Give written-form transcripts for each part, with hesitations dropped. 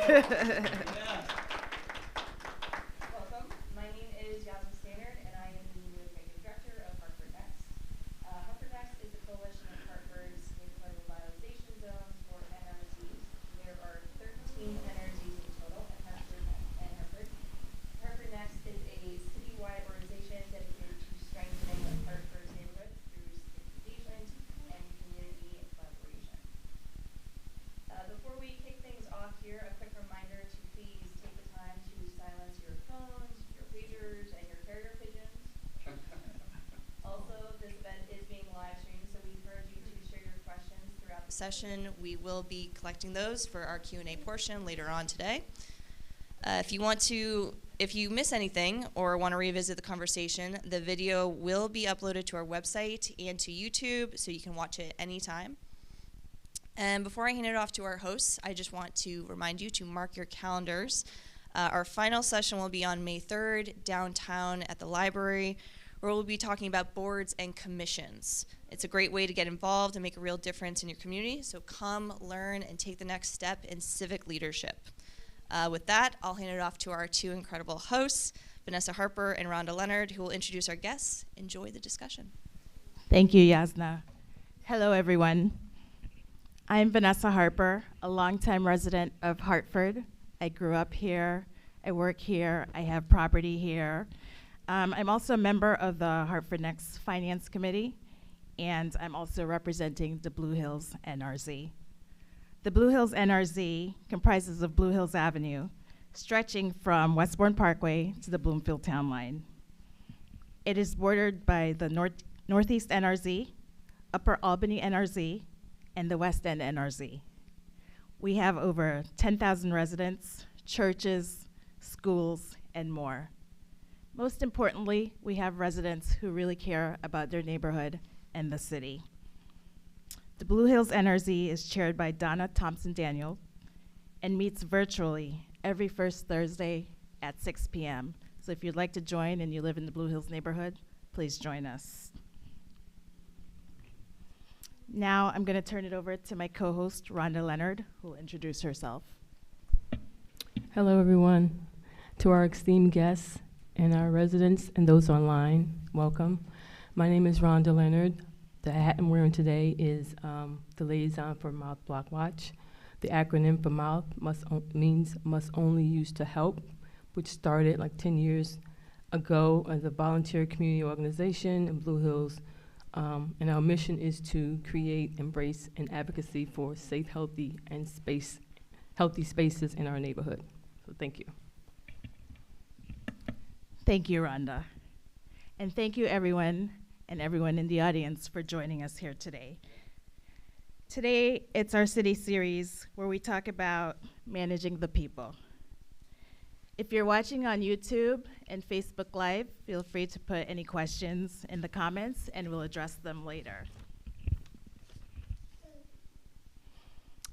My name is Leonard, and I am the new executive director of Hartford Next. Hartford Next is a coalition of Hartford's neighborhood revitalization zones, or NRZs. There are 13 NRZs in total in Hartford. Hartford Next is a citywide organization dedicated to strengthening Hartford's neighborhoods through civic engagement and community collaboration. Before we kick things off here, a quick reminder to please take the time to silence your phones, your pagers, and your carrier pigeons. Also, this event is being live streamed, so we encourage you to share your questions throughout the session. We will be collecting those for our Q&A portion later on today. If you miss anything or want to revisit the conversation, the video will be uploaded to our website and to YouTube, so you can watch it anytime. And before I hand it off to our hosts, I just want to remind you to mark your calendars. Our final session will be on May 3rd, downtown at the library, where we'll be talking about boards and commissions. It's a great way to get involved and make a real difference in your community, so come, learn, and take the next step in civic leadership. With that, I'll hand it off to our two incredible hosts, Vanessa Harper and Rhonda Leonard, who will introduce our guests. Enjoy the discussion. Thank you, Yasna. Hello, everyone. I'm Vanessa Harper, a longtime resident of Hartford. I grew up here, I work here, I have property here. I'm also a member of the Hartford Next Finance Committee, and I'm also representing the Blue Hills NRZ. The Blue Hills NRZ comprises of Blue Hills Avenue, stretching from Westbourne Parkway to the Bloomfield Town Line. It is bordered by the Northeast NRZ, Upper Albany NRZ, and the West End NRZ. We have over 10,000 residents, churches, schools, and more. Most importantly, we have residents who really care about their neighborhood and the city. The Blue Hills NRZ is chaired by Donna Thompson-Daniel and meets virtually every first Thursday at 6 p.m. So if you'd like to join and you live in the Blue Hills neighborhood, please join us. Now I'm going to turn it over to my co-host, Rhonda Leonard, who will introduce herself. Hello, everyone. To our esteemed guests and our residents and those online, welcome. My name is Rhonda Leonard. The hat I'm wearing today is the liaison for M.O.U.T.H Block Watch. The acronym for M.O.U.T.H means must only use to help, which started like 10 years ago as a volunteer community organization in Blue Hills. And our mission is to create, embrace, and advocacy for safe, healthy, and healthy spaces in our neighborhood. So thank you. Thank you, Rhonda. And thank you, everyone, and everyone in the audience for joining us here today. Today, it's our city series where we talk about managing the people. If you're watching on YouTube and Facebook Live, feel free to put any questions in the comments and we'll address them later.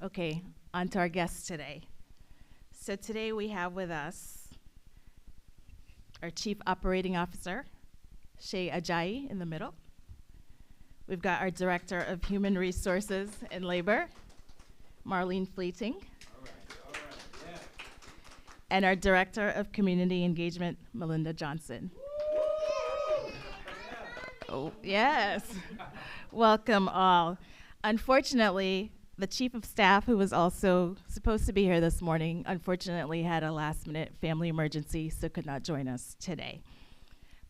Okay, on to our guests today. So today we have with us our Chief Operating Officer, Shay Ajayi, in the middle. We've got our Director of Human Resources and Labor, Marlene Fleeting. And our Director of Community Engagement, Melinda Johnson. Oh, yes. Welcome all. Unfortunately, the Chief of Staff, who was also supposed to be here this morning, unfortunately had a last-minute family emergency, so could not join us today.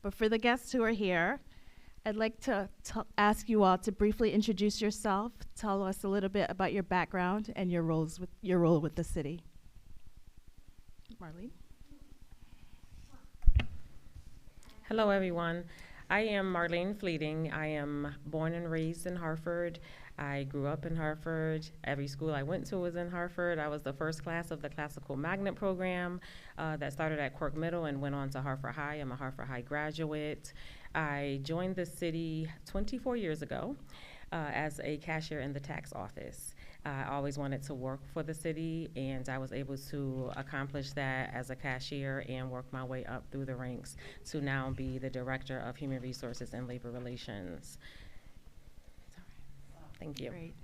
But for the guests who are here, I'd like to ask you all to briefly introduce yourself, tell us a little bit about your background and your role with the city. Marlene? Hello, everyone. I am Marlene Fleeting. I am born and raised in Hartford. I grew up in Hartford. Every school I went to was in Hartford. I was the first class of the classical magnet program that started at Quirk Middle and went on to Hartford High. I'm a Hartford High graduate. I joined the city 24 years ago as a cashier in the tax office. I always wanted to work for the city, and I was able to accomplish that as a cashier and work my way up through the ranks to now be the Director of Human Resources and Labor Relations. Thank you. Great.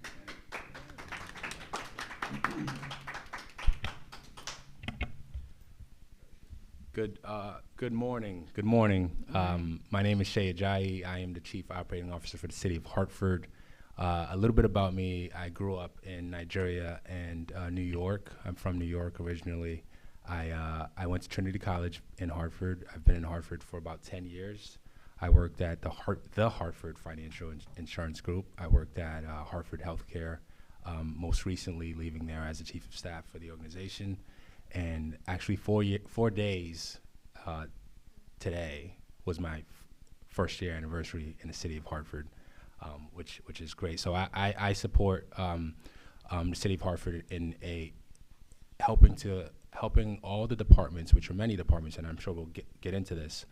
Good morning. Good morning. My name is Shay Ajayi. I am the Chief Operating Officer for the City of Hartford. A little bit about me: I grew up in Nigeria and New York. I'm from New York originally. I went to Trinity College in Hartford. I've been in Hartford for about 10 years. I worked at the Hartford Financial Insurance Group. I worked at Hartford Healthcare, most recently leaving there as the Chief of Staff for the organization. And actually 4 days today was my first year anniversary in the city of Hartford, which is great. So I support the city of Hartford in helping all the departments, which are many departments, and I'm sure we'll get into this,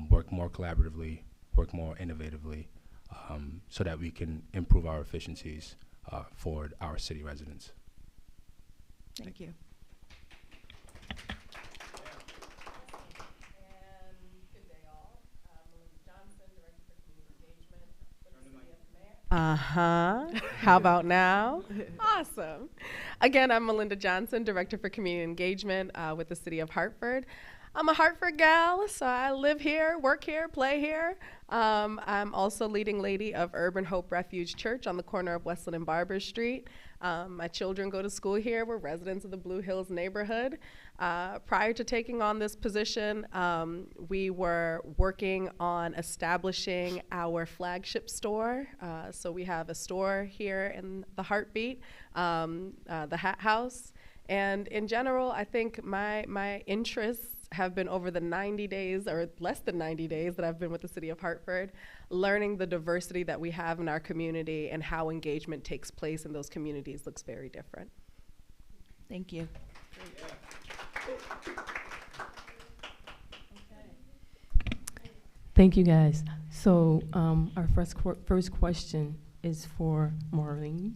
work more collaboratively, work more innovatively, so that we can improve our efficiencies for our city residents. Thank you. How about now? Awesome. Again, I'm Melinda Johnson, Director for Community Engagement with the City of Hartford. I'm a Hartford gal, so I live here, work here, play here. I'm also leading lady of Urban Hope Refuge Church on the corner of Westland and Barber Street. My children go to school here. We're residents of the Blue Hills neighborhood. Prior to taking on this position, we were working on establishing our flagship store. So we have a store here in the Heartbeat, the Hat House. And in general, I think my interests have been over the 90 days or less than 90 days that I've been with the City of Hartford, learning the diversity that we have in our community and how engagement takes place in those communities looks very different. Thank you. Thank you, guys. So our first question is for Marlene.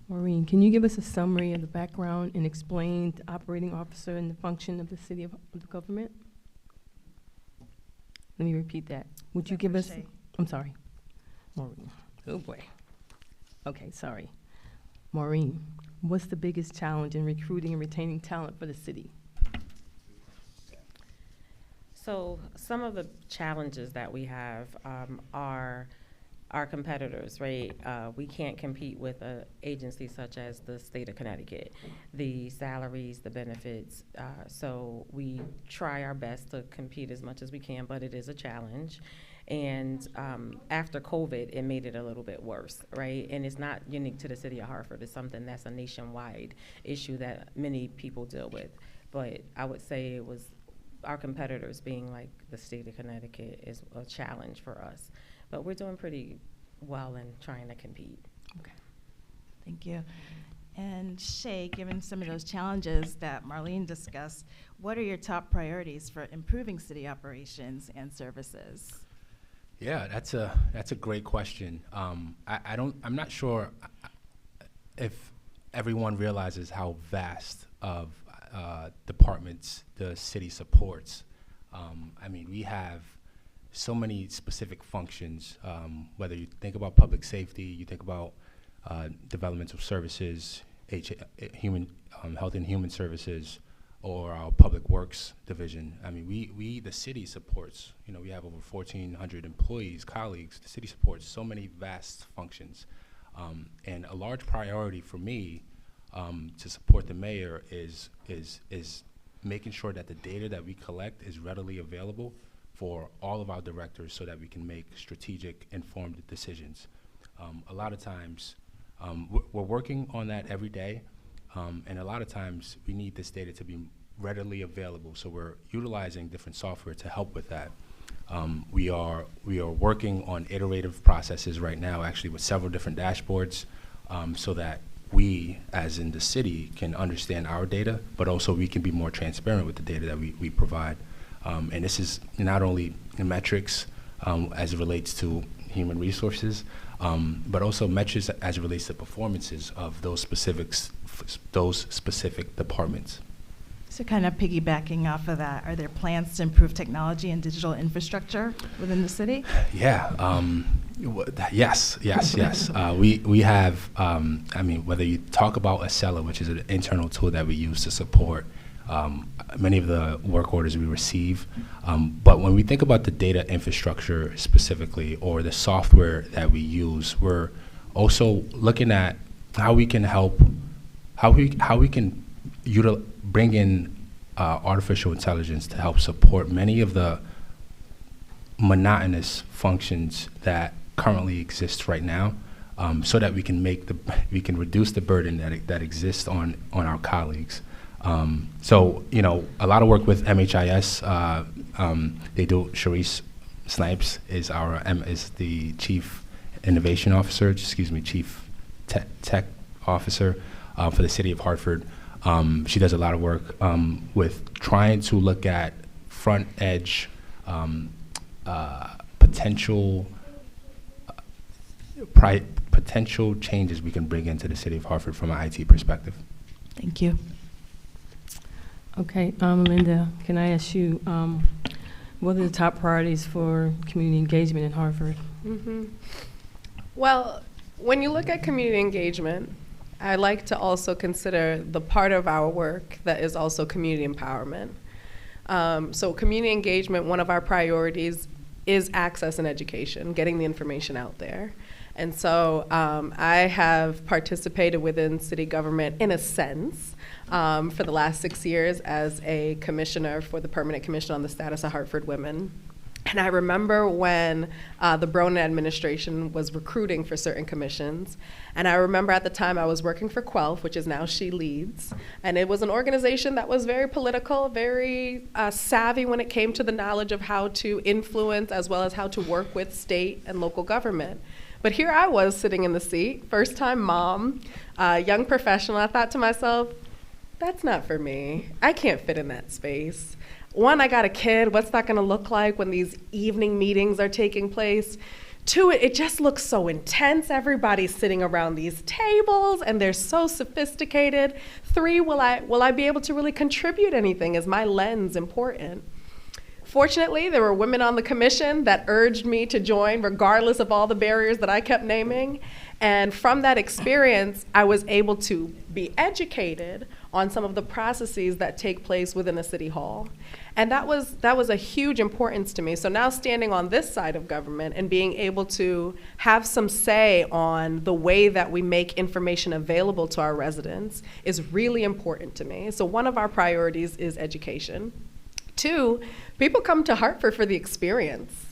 Maureen, can you give us a summary of the background and explain the operating officer and the function of the city of the government? Let me repeat that. Would you give us, Shay? I'm sorry, Maureen. Oh boy. Okay, sorry. Maureen, what's the biggest challenge in recruiting and retaining talent for the city? So some of the challenges that we have are our competitors, right? We can't compete with an agency such as the state of Connecticut. The salaries, the benefits, so we try our best to compete as much as we can, but it is a challenge. And after COVID, it made it a little bit worse, right? And it's not unique to the city of Hartford. It's something that's a nationwide issue that many people deal with. But I would say it was our competitors being like the state of Connecticut is a challenge for us. But we're doing pretty well in trying to compete. Okay. Thank you. And Shay, given some of those challenges that Marlene discussed, what are your top priorities for improving city operations and services? Yeah, that's a great question. I'm not sure if everyone realizes how vast of departments the city supports. I mean, we have so many specific functions, whether you think about public safety, you think about developmental services, health and human services, or our public works division. I mean, we the city supports, we have over 1,400 employees, colleagues. The city supports so many vast functions. And a large priority for me to support the mayor is making sure that the data that we collect is readily available for all of our directors so that we can make strategic, informed decisions. A lot of times, we're working on that every day, and a lot of times we need this data to be readily available, so we're utilizing different software to help with that. We are working on iterative processes right now, actually with several different dashboards, so that we, as in the city, can understand our data, but also we can be more transparent with the data that we provide. And this is not only metrics as it relates to human resources, but also metrics as it relates to performances of those specific departments. So kind of piggybacking off of that, are there plans to improve technology and digital infrastructure within the city? Yeah. Yes. We have, I mean, whether you talk about Acela, which is an internal tool that we use to support many of the work orders we receive. But when we think about the data infrastructure specifically, or the software that we use, we're also looking at how we can help, how we can bring in artificial intelligence to help support many of the monotonous functions that currently exist right now, so that we can reduce the burden that exists on our colleagues. So, you know, a lot of work with MHIS. They do. Sharice Snipes is the chief innovation officer. Chief tech officer for the city of Hartford. She does a lot of work with trying to look at front edge potential changes we can bring into the city of Hartford from an IT perspective. Thank you. Okay, Melinda, can I ask you, what are the top priorities for community engagement in Hartford? Well, when you look at community engagement, I like to also consider the part of our work that is also community empowerment. So community engagement, one of our priorities is access and education, getting the information out there. And so I have participated within city government in a sense for the last 6 years as a commissioner for the Permanent Commission on the Status of Hartford Women. And I remember when the Bronin administration was recruiting for certain commissions. And I remember at the time I was working for Quelf, which is now She Leads. And it was an organization that was very political, very savvy when it came to the knowledge of how to influence as well as how to work with state and local government. But here I was sitting in the seat, first time mom, young professional. I thought to myself, that's not for me. I can't fit in that space. One, I got a kid. What's that going to look like when these evening meetings are taking place? Two, it just looks so intense. Everybody's sitting around these tables and they're so sophisticated. Three, will I be able to really contribute anything? Is my lens important? Fortunately, there were women on the commission that urged me to join regardless of all the barriers that I kept naming. And from that experience, I was able to be educated on some of the processes that take place within a city hall. And that was a huge importance to me. So now standing on this side of government and being able to have some say on the way that we make information available to our residents is really important to me. So one of our priorities is education. Two, people come to Hartford for the experience.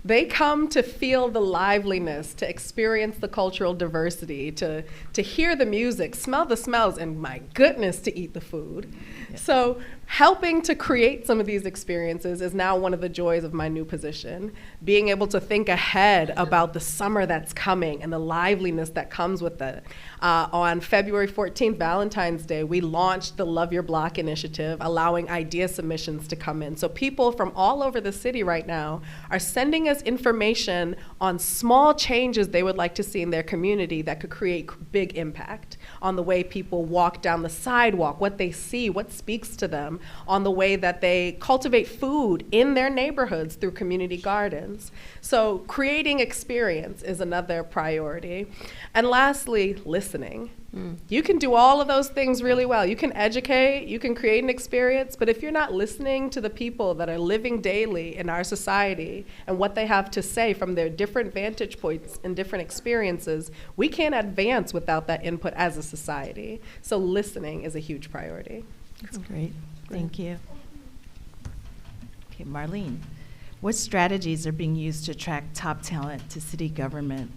They come to feel the liveliness, to experience the cultural diversity, to hear the music, smell the smells, and my goodness, to eat the food. Yeah. So helping to create some of these experiences is now one of the joys of my new position. Being able to think ahead about the summer that's coming and the liveliness that comes with it. On February 14th, Valentine's Day, we launched the Love Your Block initiative, allowing idea submissions to come in. So people from all over the city right now are sending us information on small changes they would like to see in their community that could create big impact on the way people walk down the sidewalk, what they see, what speaks to them, on the way that they cultivate food in their neighborhoods through community gardens. So creating experience is another priority. And lastly, listening. You can do all of those things really well. You can educate, you can create an experience, but if you're not listening to the people that are living daily in our society and what they have to say from their different vantage points and different experiences, we can't advance without that input as a society. So listening is a huge priority. That's great. Thank you. Okay, Marlene, what strategies are being used to attract top talent to city government?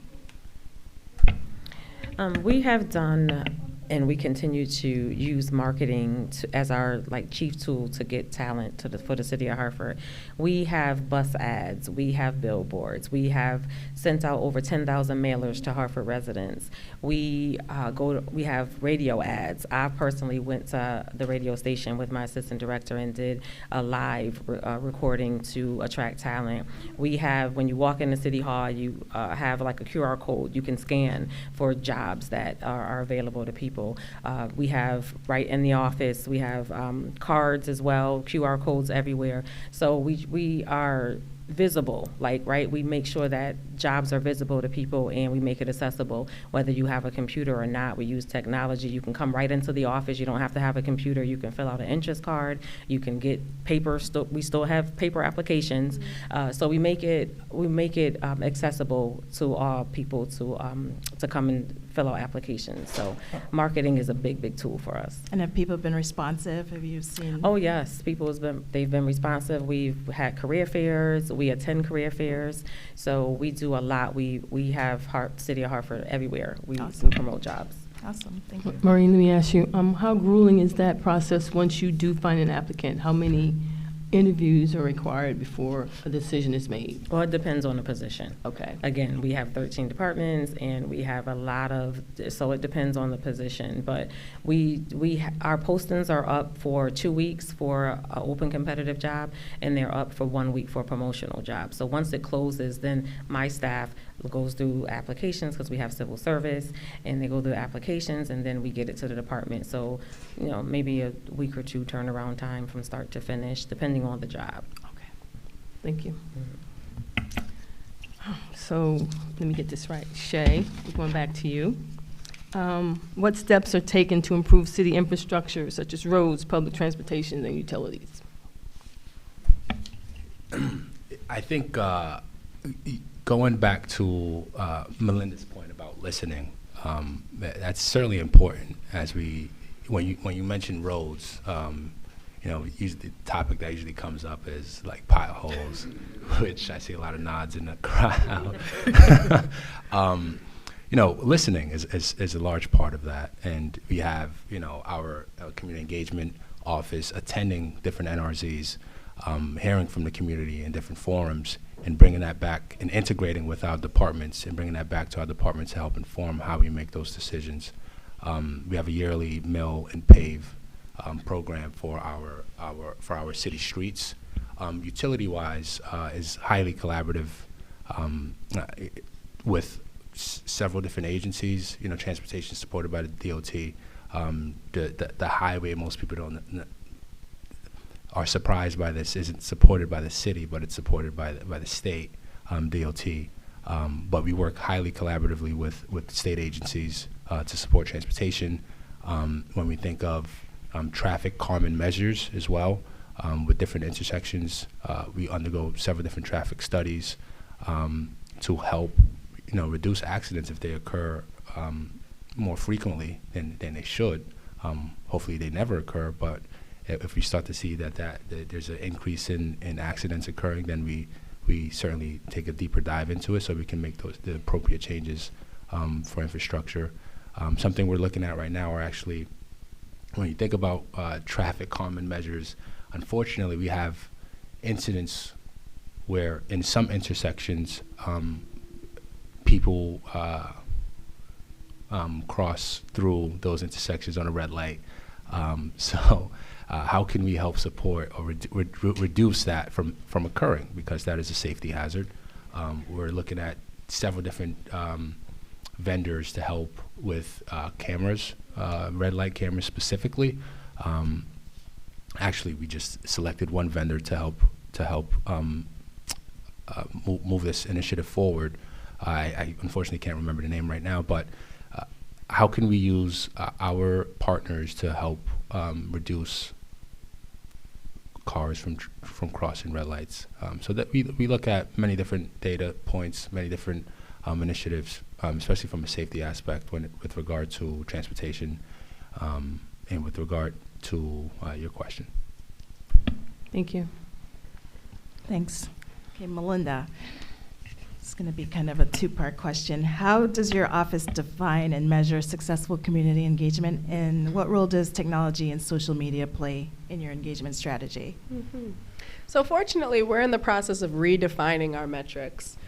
We have done, and we continue to use marketing as our chief tool to get talent for the city of Hartford. We have bus ads, we have billboards, we have sent out over 10,000 mailers to Hartford residents. We have radio ads. I personally went to the radio station with my assistant director and did a live recording to attract talent. We have, when you walk into City Hall, you have a QR code you can scan for jobs that are available to people. We have, right in the office, we have cards as well, QR codes everywhere. So we are visible, right? We make sure that jobs are visible to people and we make it accessible, whether you have a computer or not. We use technology. You can come right into the office. You don't have to have a computer. You can fill out an interest card. You can get paper. We still have paper applications. So we make it accessible to all people to come and fill out applications. So marketing is a big tool for us. And have people been responsive? Have you seen? Oh yes, they've been responsive. We've had career fairs. We attend career fairs. So we do a lot. We have City of Hartford everywhere. We promote jobs. Awesome, thank you. Marlene, let me ask you, how grueling is that process once you do find an applicant? How many interviews are required before a decision is made? Well, it depends on the position. Okay. Again, we have 13 departments, and we have a lot of, so it depends on the position. But our postings are up for 2 weeks for an open competitive job, and they're up for 1 week for a promotional job. So once it closes, then my staff goes through applications, because we have civil service, and they go through applications, and then we get it to the department. So, maybe a week or two turnaround time from start to finish, depending on the job. Okay, thank you. So let me get this right. Shay, we're going back to you. What steps are taken to improve city infrastructure, such as roads, public transportation, and utilities? I think going back to Melinda's point about listening, that's certainly important. When you mention roads, usually the topic that usually comes up is like potholes, which I see a lot of nods in the crowd. Listening is a large part of that, and we have our community engagement office attending different NRZs, hearing from the community in different forums, and bringing that back and integrating with our departments and bringing that back to our departments to help inform how we make those decisions. We have a yearly mill and pave program for our city streets. Utility-wise, is highly collaborative with several different agencies. Transportation supported by the DOT. The highway, most people don't are surprised by this, isn't supported by the city, but it's supported by the state DOT. But we work highly collaboratively with state agencies to support transportation. When we think of traffic calming measures as well, with different intersections, we undergo several different traffic studies to help reduce accidents if they occur more frequently than they should. Hopefully they never occur, but if we start to see that there's an increase in accidents occurring, then we certainly take a deeper dive into it so we can make the appropriate changes for infrastructure. Something we're looking at right now are actually, when you think about traffic calming measures, unfortunately we have incidents where in some intersections people cross through those intersections on a red light. How can we help support or reduce that from occurring, because that is a safety hazard. We're looking at several different vendors to help with cameras, red light cameras specifically. Actually, we just selected one vendor to help move this initiative forward. I unfortunately can't remember the name right now, but how can we use our partners to help reduce cars from crossing red lights? So that we look at many different data points, many different initiatives, especially from a safety aspect with regard to transportation, and with regard to your question. Thank you. Thanks. Okay, Melinda. It's going to be kind of a two-part question. How does your office define and measure successful community engagement, and what role does technology and social media play in your engagement strategy? Mm-hmm. So fortunately, we're in the process of redefining our metrics.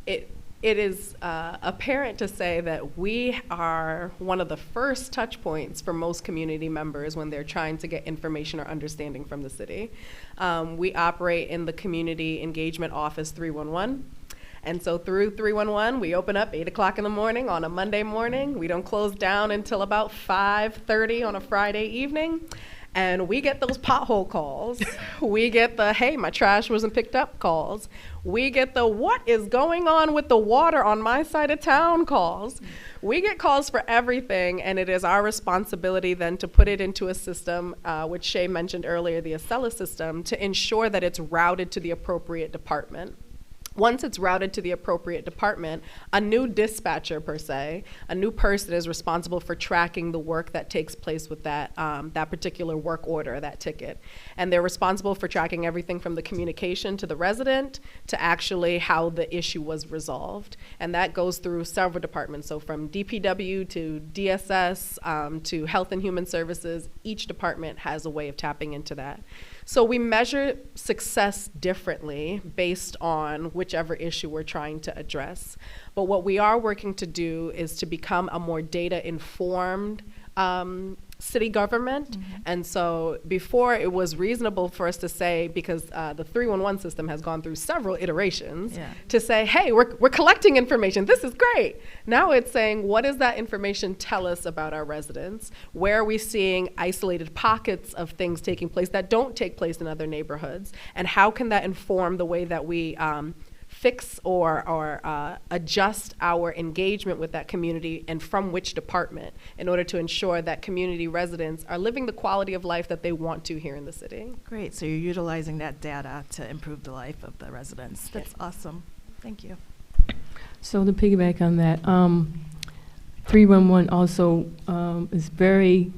It is apparent to say that we are one of the first touch points for most community members when they're trying to get information or understanding from the city. We operate in the Community Engagement Office 311. And so through 311, we open up 8 o'clock in the morning on a Monday morning. We don't close down until about 5:30 on a Friday evening. And we get those pothole calls. We get the, hey, my trash wasn't picked up calls. We get the, what is going on with the water on my side of town calls. We get calls for everything, and it is our responsibility then to put it into a system, which Shay mentioned earlier, the Acela system, to ensure that it's routed to the appropriate department. Once it's routed to the appropriate department, a new dispatcher, per se, a new person is responsible for tracking the work that takes place with that, that particular work order, that ticket. And they're responsible for tracking everything from the communication to the resident to actually how the issue was resolved. And that goes through several departments. So from DPW to DSS to Health and Human Services, each department has a way of tapping into that. So we measure success differently based on whichever issue we're trying to address. But what we are working to do is to become a more data-informed city government. Mm-hmm. And so before, it was reasonable for us to say, because the 311 system has gone through several iterations, to say, hey, we're collecting information. This is great. Now it's saying, what does that information tell us about our residents? Where are we seeing isolated pockets of things taking place that don't take place in other neighborhoods? And how can that inform the way that we fix or adjust our engagement with that community, and from which department, in order to ensure that community residents are living the quality of life that they want to here in the city. Great, so you're utilizing that data to improve the life of the residents. That's awesome. Thank you. So to piggyback on that, 311 also is very,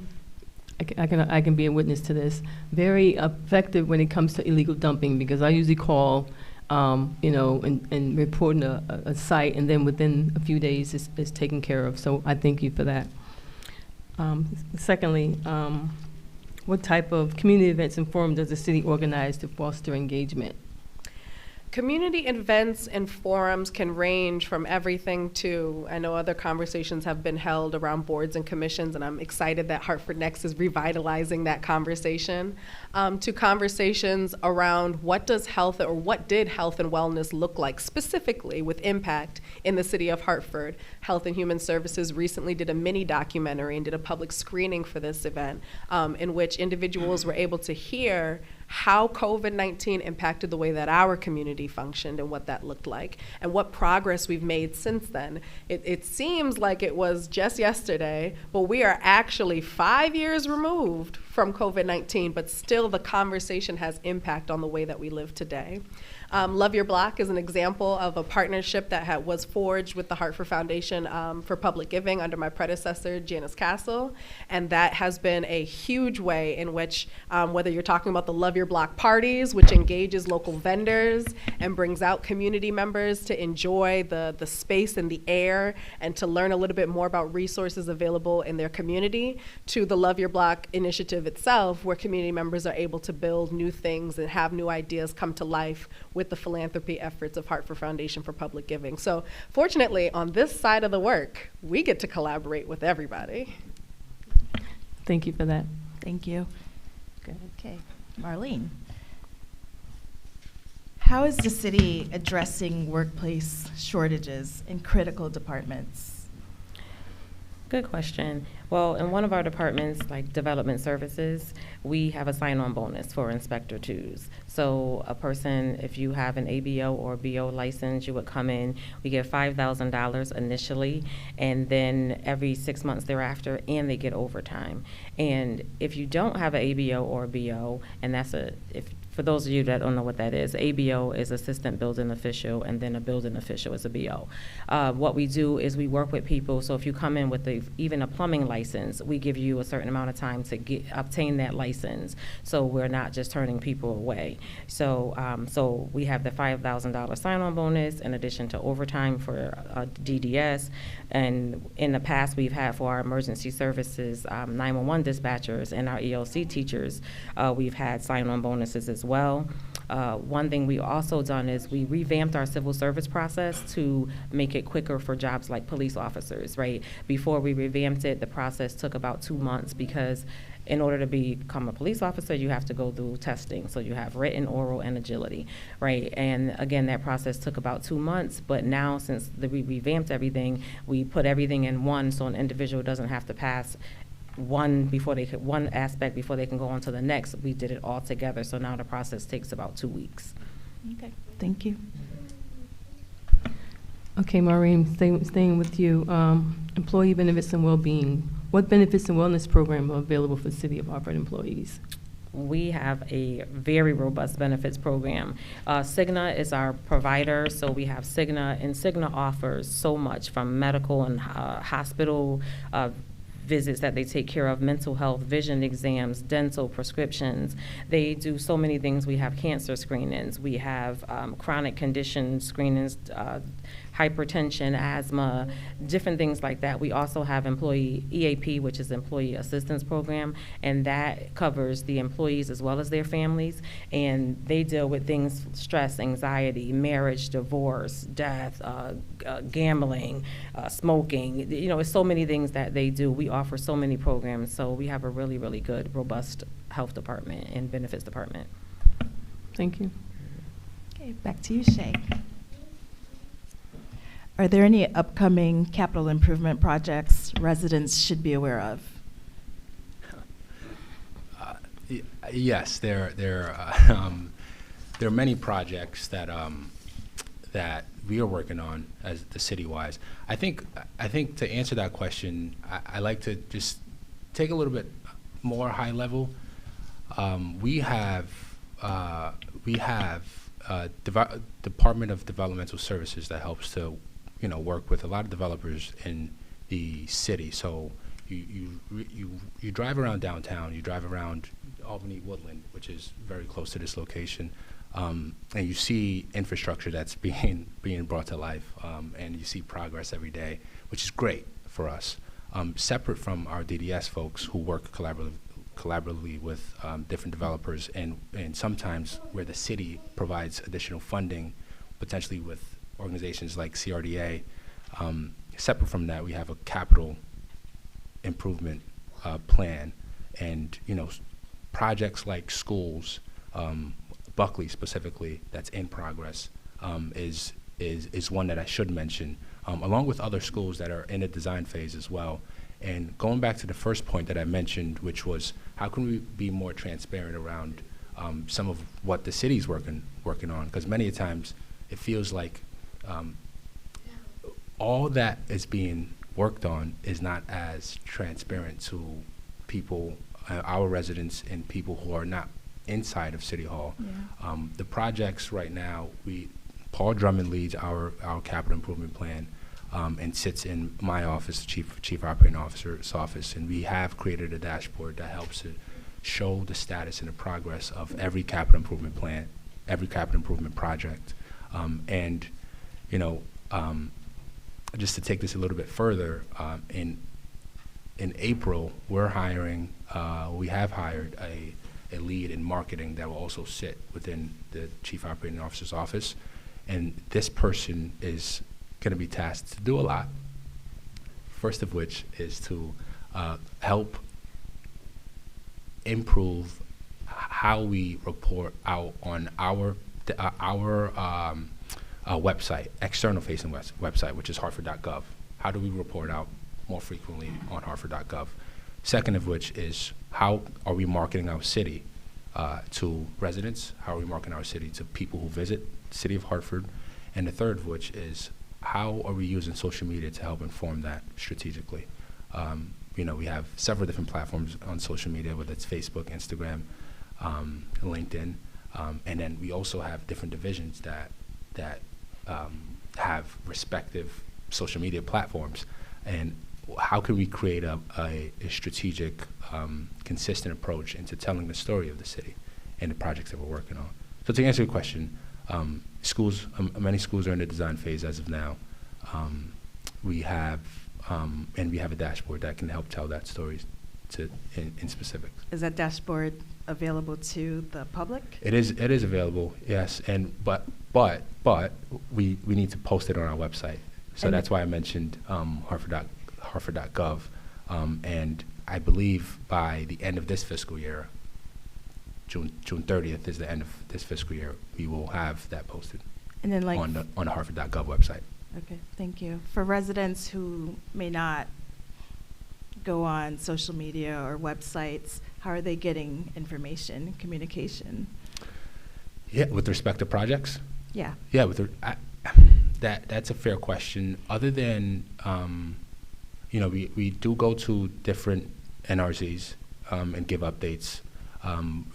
I can be a witness to this, very effective when it comes to illegal dumping, because I usually call and reporting a site, and then within a few days it's taken care of. So I thank you for that. Secondly, what type of community events and forums does the city organize to foster engagement? Community events and forums can range from everything to, I know other conversations have been held around boards and commissions, and I'm excited that Hartford Next is revitalizing that conversation, to conversations around what did health and wellness look like specifically with impact in the city of Hartford. Health and Human Services recently did a mini documentary and did a public screening for this event, in which individuals were able to hear how COVID-19 impacted the way that our community functioned and what that looked like, and what progress we've made since then. It seems like it was just yesterday, but we are actually 5 years removed from COVID-19, but still the conversation has impact on the way that we live today. Love Your Block is an example of a partnership that was forged with the Hartford Foundation for Public Giving under my predecessor, Janice Castle, and that has been a huge way in which, whether you're talking about the Love Your Block parties, which engages local vendors and brings out community members to enjoy the space and the air and to learn a little bit more about resources available in their community, to the Love Your Block initiative itself, where community members are able to build new things and have new ideas come to life with the philanthropy efforts of Hartford Foundation for Public Giving. So fortunately, on this side of the work, we get to collaborate with everybody. Thank you for that. Thank you. Good. Okay, Marlene. How is the city addressing workplace shortages in critical departments? Good question. Well, in one of our departments, like Development Services, we have a sign-on bonus for Inspector 2s. So a person, if you have an ABO or BO license, you would come in, we get $5,000 initially, and then every 6 months thereafter, and they get overtime. And if you don't have an ABO or BO, and for those of you that don't know what that is, ABO is Assistant Building Official, and then a Building Official is a BO. What we do is we work with people, so if you come in with even a plumbing license, we give you a certain amount of time to obtain that license, so we're not just turning people away. So we have the $5,000 sign-on bonus in addition to overtime for DDS, and in the past we've had for our emergency services 911 dispatchers and our ELC teachers, we've had sign-on bonuses as well. One thing we also done is we revamped our civil service process to make it quicker for jobs like police officers, right? Before we revamped it, the process took about 2 months, because in order to become a police officer, you have to go through testing. So you have written, oral, and agility, right? And again, that process took about 2 months, but now since we revamped everything, we put everything in one, so an individual doesn't have to pass one aspect before they can go on to the next. We did it all together, so now the process takes about 2 weeks. Okay, thank you. Okay, Maureen, staying with you. Employee benefits and well-being. What benefits and wellness program are available for City of Hartford employees? We have a very robust benefits program. Cigna is our provider, so we have Cigna, and Cigna offers so much from medical and hospital visits that they take care of, mental health, vision exams, dental prescriptions. They do so many things. We have cancer screenings. We have chronic condition screenings, hypertension, asthma, different things like that. We also have employee EAP, which is Employee Assistance Program, and that covers the employees as well as their families, and they deal with things, stress, anxiety, marriage, divorce, death, gambling, smoking. You know, it's so many things that they do. We offer so many programs, so we have a really, really good, robust health department and benefits department. Thank you. Okay, back to you, Shay. Are there any upcoming capital improvement projects residents should be aware of? Yes, there are many projects that that we are working on as the city-wise. I think to answer that question, I like to just take a little bit more high level. We have Department of Developmental Services that helps to work with a lot of developers in the city. So you drive around downtown, you drive around Albany, Woodland, which is very close to this location, and you see infrastructure that's being brought to life, and you see progress every day, which is great for us. Separate from our DDS folks who work collaboratively with different developers, and sometimes where the city provides additional funding, potentially with organizations like CRDA. Separate from that, we have a capital improvement plan, and projects like schools, Buckley specifically, that's in progress, is one that I should mention, along with other schools that are in the design phase as well. And going back to the first point that I mentioned, which was how can we be more transparent around some of what the city's working on, because many times it feels like all that is being worked on is not as transparent to people, our residents, and people who are not inside of City Hall. Yeah. The projects right now, Paul Drummond leads our capital improvement plan, and sits in my office, Chief Operating Officer's office, and we have created a dashboard that helps to show the status and the progress of every capital improvement plan, every capital improvement project, and just to take this a little bit further, in April, we have hired a lead in marketing that will also sit within the Chief Operating Officer's office, and this person is going to be tasked to do a lot. First of which is to help improve how we report out on our website, external-facing website, which is hartford.gov. How do we report out more frequently on hartford.gov? Second of which is how are we marketing our city to residents? How are we marketing our city to people who visit the city of Hartford? And the third of which is how are we using social media to help inform that strategically? We have several different platforms on social media, whether it's Facebook, Instagram, LinkedIn, and then we also have different divisions that have respective social media platforms. And how can we create a strategic, consistent approach into telling the story of the city and the projects that we're working on? So to answer your question, schools, many schools are in the design phase as of now. We have a dashboard that can help tell that story in specifics. Is that dashboard available to the public? It is available, yes, but we need to post it on our website. So that's why I mentioned hartford.gov, and I believe by the end of this fiscal year, June 30th is the end of this fiscal year, we will have that posted and then on the hartford.gov website. Okay, thank you. For residents who may not go on social media or websites, how are they getting information, communication? Yeah, with respect to projects? Yeah. Yeah, that's a fair question. Other than, we do go to different NRZs and give updates.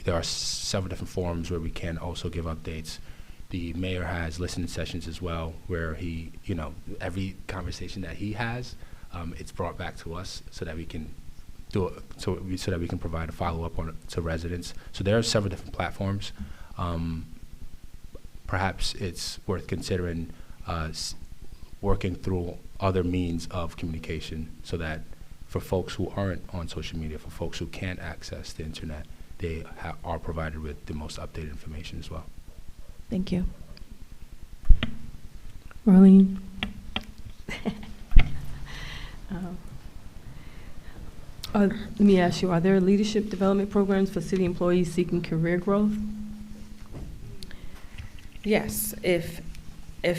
There are several different forums where we can also give updates. The mayor has listening sessions as well, where he, every conversation that he has, it's brought back to us so that we can do it, so that we can provide a follow-up on it to residents. So there are several different platforms. Perhaps it's worth considering working through other means of communication so that for folks who aren't on social media, for folks who can't access the internet, they are provided with the most updated information as well. Thank you. Marlene? Let me ask you, are there leadership development programs for city employees seeking career growth? Yes, if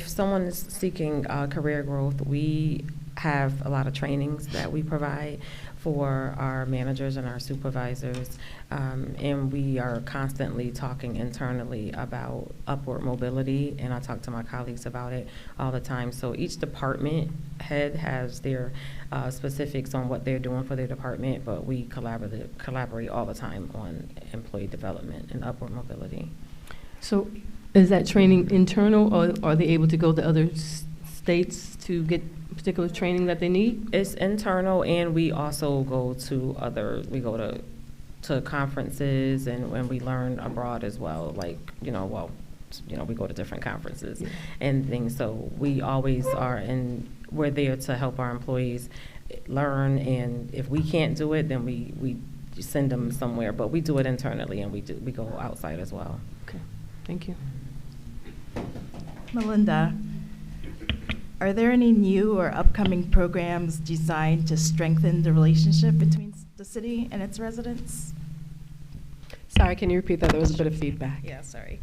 someone is seeking career growth, we have a lot of trainings that we provide for our managers and our supervisors, and we are constantly talking internally about upward mobility, and I talk to my colleagues about it all the time. So each department head has their specifics on what they're doing for their department, but we collaborate all the time on employee development and upward mobility. So is that training internal, or are they able to go to other states to get particular training that they need? It's internal, and we also go to to conferences, and we learn abroad as well. Like, we go to different conferences and things. So we always we're there to help our employees learn, and if we can't do it, then we send them somewhere. But we do it internally, and we go outside as well. Okay, thank you. Melinda, are there any new or upcoming programs designed to strengthen the relationship between the city and its residents? Sorry, can you repeat that? There was a bit of feedback. Yeah, sorry.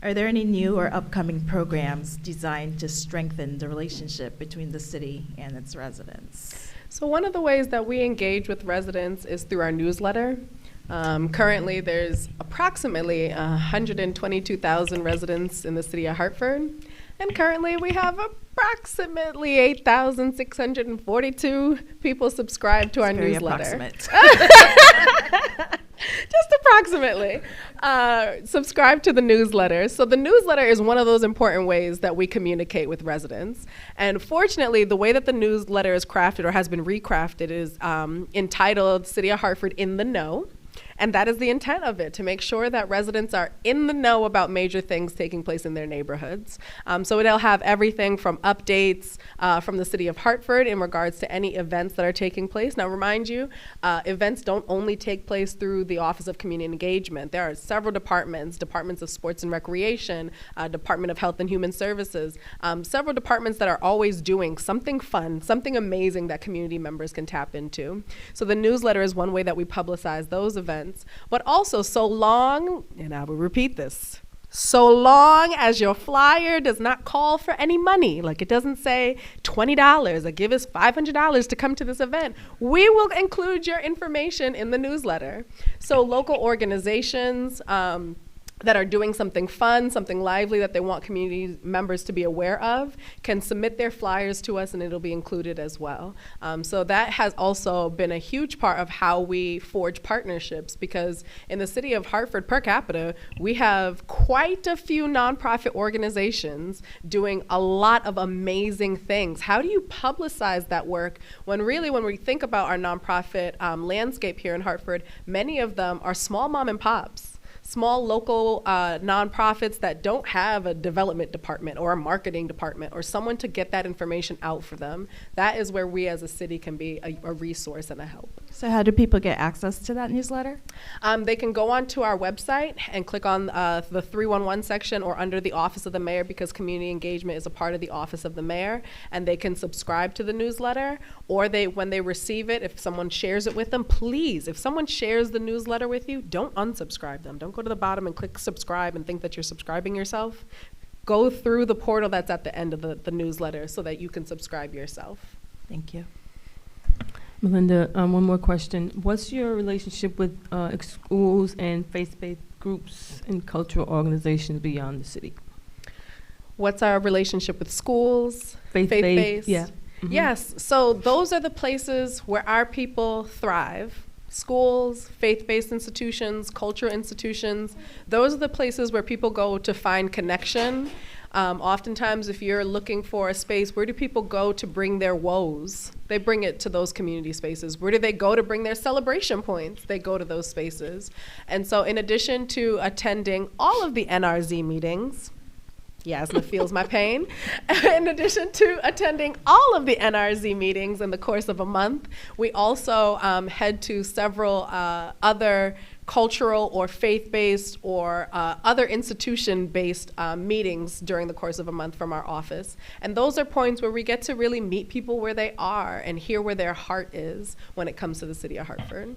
Are there any new or upcoming programs designed to strengthen the relationship between the city and its residents? So one of the ways that we engage with residents is through our newsletter. Currently, there's approximately 122,000 residents in the city of Hartford. And currently, we have approximately 8,642 people subscribed to our newsletter. Approximate. Just approximately. Subscribe to the newsletter. So the newsletter is one of those important ways that we communicate with residents. And fortunately, the way that the newsletter is crafted or has been recrafted is entitled City of Hartford in the Know. And that is the intent of it, to make sure that residents are in the know about major things taking place in their neighborhoods. So it'll have everything from updates from the city of Hartford in regards to any events that are taking place. Now, remind you, events don't only take place through the Office of Community Engagement. There are several departments of Sports and Recreation, Department of Health and Human Services, several departments that are always doing something fun, something amazing that community members can tap into. So the newsletter is one way that we publicize those events. But also, so long, and I will repeat this, so long as your flyer does not call for any money, like it doesn't say $20 or give us $500 to come to this event, we will include your information in the newsletter. So local organizations that are doing something fun, something lively that they want community members to be aware of can submit their flyers to us, and it'll be included as well. So that has also been a huge part of how we forge partnerships, because in the city of Hartford per capita, we have quite a few nonprofit organizations doing a lot of amazing things. How do you publicize that work when we think about our nonprofit landscape here in Hartford, many of them are small mom and pops. Small local nonprofits that don't have a development department or a marketing department or someone to get that information out for them. That is where we as a city can be a resource and a help. So how do people get access to that newsletter? They can go onto our website and click on the 311 section or under the Office of the Mayor, because community engagement is a part of the Office of the Mayor, and they can subscribe to the newsletter, or when they receive it, if someone shares it with them, please, if someone shares the newsletter with you, don't unsubscribe them. Don't go to the bottom and click subscribe and think that you're subscribing yourself. Go through the portal that's at the end of the newsletter so that you can subscribe yourself. Thank you. Melinda, one more question. What's your relationship with schools and faith-based groups and cultural organizations beyond the city? What's our relationship with schools? Faith-based, yeah. Mhm. Yes, so those are the places where our people thrive. Schools, faith-based institutions, cultural institutions, those are the places where people go to find connection. Oftentimes, if you're looking for a space, where do people go to bring their woes? They bring it to those community spaces. Where do they go to bring their celebration points? They go to those spaces. And so in addition to attending all of the NRZ meetings, Yasna feels my pain. In addition to attending all of the NRZ meetings in the course of a month, we also head to several other cultural or faith-based or other institution-based meetings during the course of a month from our office. And those are points where we get to really meet people where they are and hear where their heart is when it comes to the city of Hartford.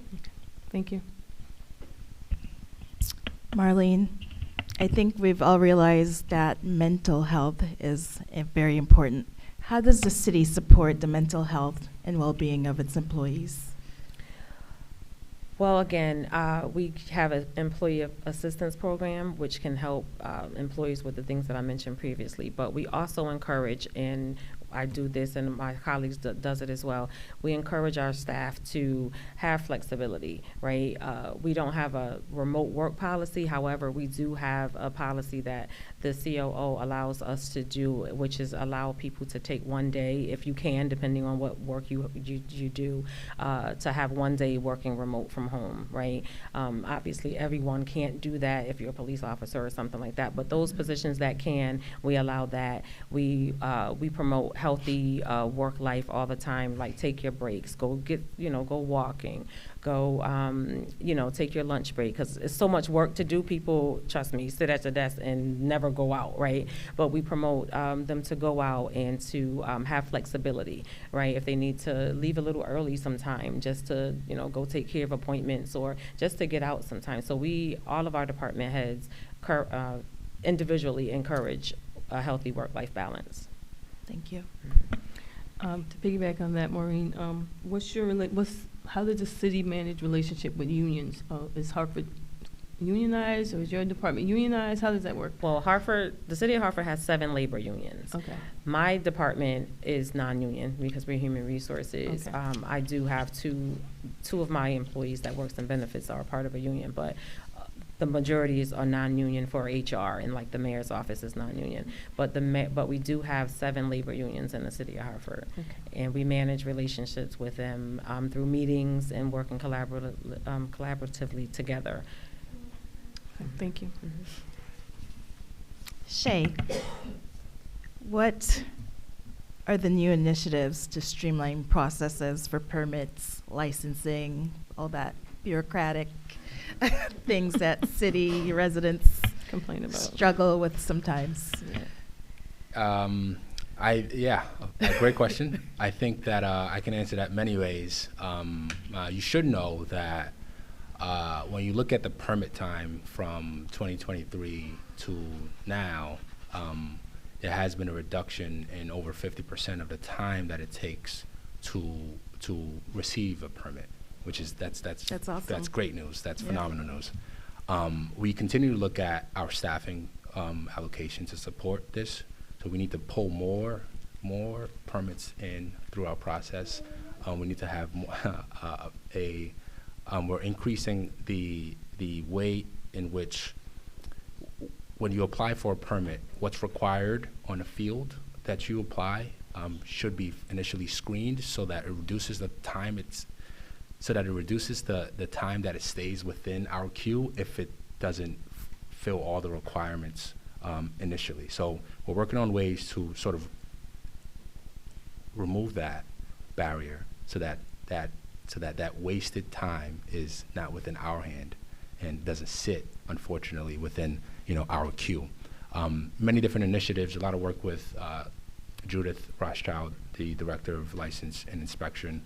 Thank you. Marlene, I think we've all realized that mental health is very important. How does the city support the mental health and well-being of its employees? Well, again, we have an employee assistance program, which can help employees with the things that I mentioned previously. But we also encourage, and I do this and my colleagues does it as well, we encourage our staff to have flexibility, right? We don't have a remote work policy. However, we do have a policy that the COO allows us to do, which is allow people to take one day, if you can, depending on what work you do, to have one day working remote from home, right? Obviously, everyone can't do that if you're a police officer or something like that, but those positions that can, we allow that. We promote healthy work life all the time, like take your breaks, go walking, go, take your lunch break, because it's so much work to do. People, trust me, sit at the desk and never go out, right? But we promote them to go out and to have flexibility, right? If they need to leave a little early sometime, just to, go take care of appointments or just to get out sometime. So all of our department heads individually encourage a healthy work-life balance. Thank you. To piggyback on that, Maureen, how does the city manage relationship with unions? Is Hartford unionized, or is your department unionized? How does that work? Well, the city of Hartford has 7 labor unions. Okay. My department is non-union because we're human resources. Okay. I do have two of my employees that works in benefits are a part of a union, but the majorities are non-union for HR, and like the mayor's office is non-union. But we do have 7 labor unions in the city of Hartford, okay. And we manage relationships with them through meetings and working collaboratively together. Thank you. Mm-hmm. Shay, what are the new initiatives to streamline processes for permits, licensing, all that bureaucratic things that city residents complain about, struggle with sometimes? Great question. I think that I can answer that many ways. You should know that when you look at the permit time from 2023 to now, there has been a reduction in over 50% of the time that it takes to receive a permit, which is that's awesome. That's great news. That's phenomenal news. We continue to look at our staffing allocation to support this. So we need to pull more permits in through our process. We need to have we're increasing the way in which when you apply for a permit, what's required on the field that you apply should be initially screened so that it reduces the time the time that it stays within our queue if it doesn't fill all the requirements initially. So we're working on ways to sort of remove that barrier so that wasted time is not within our hand and doesn't sit, unfortunately, within our queue. Many different initiatives, a lot of work with Judith Rothschild, the Director of License and Inspection.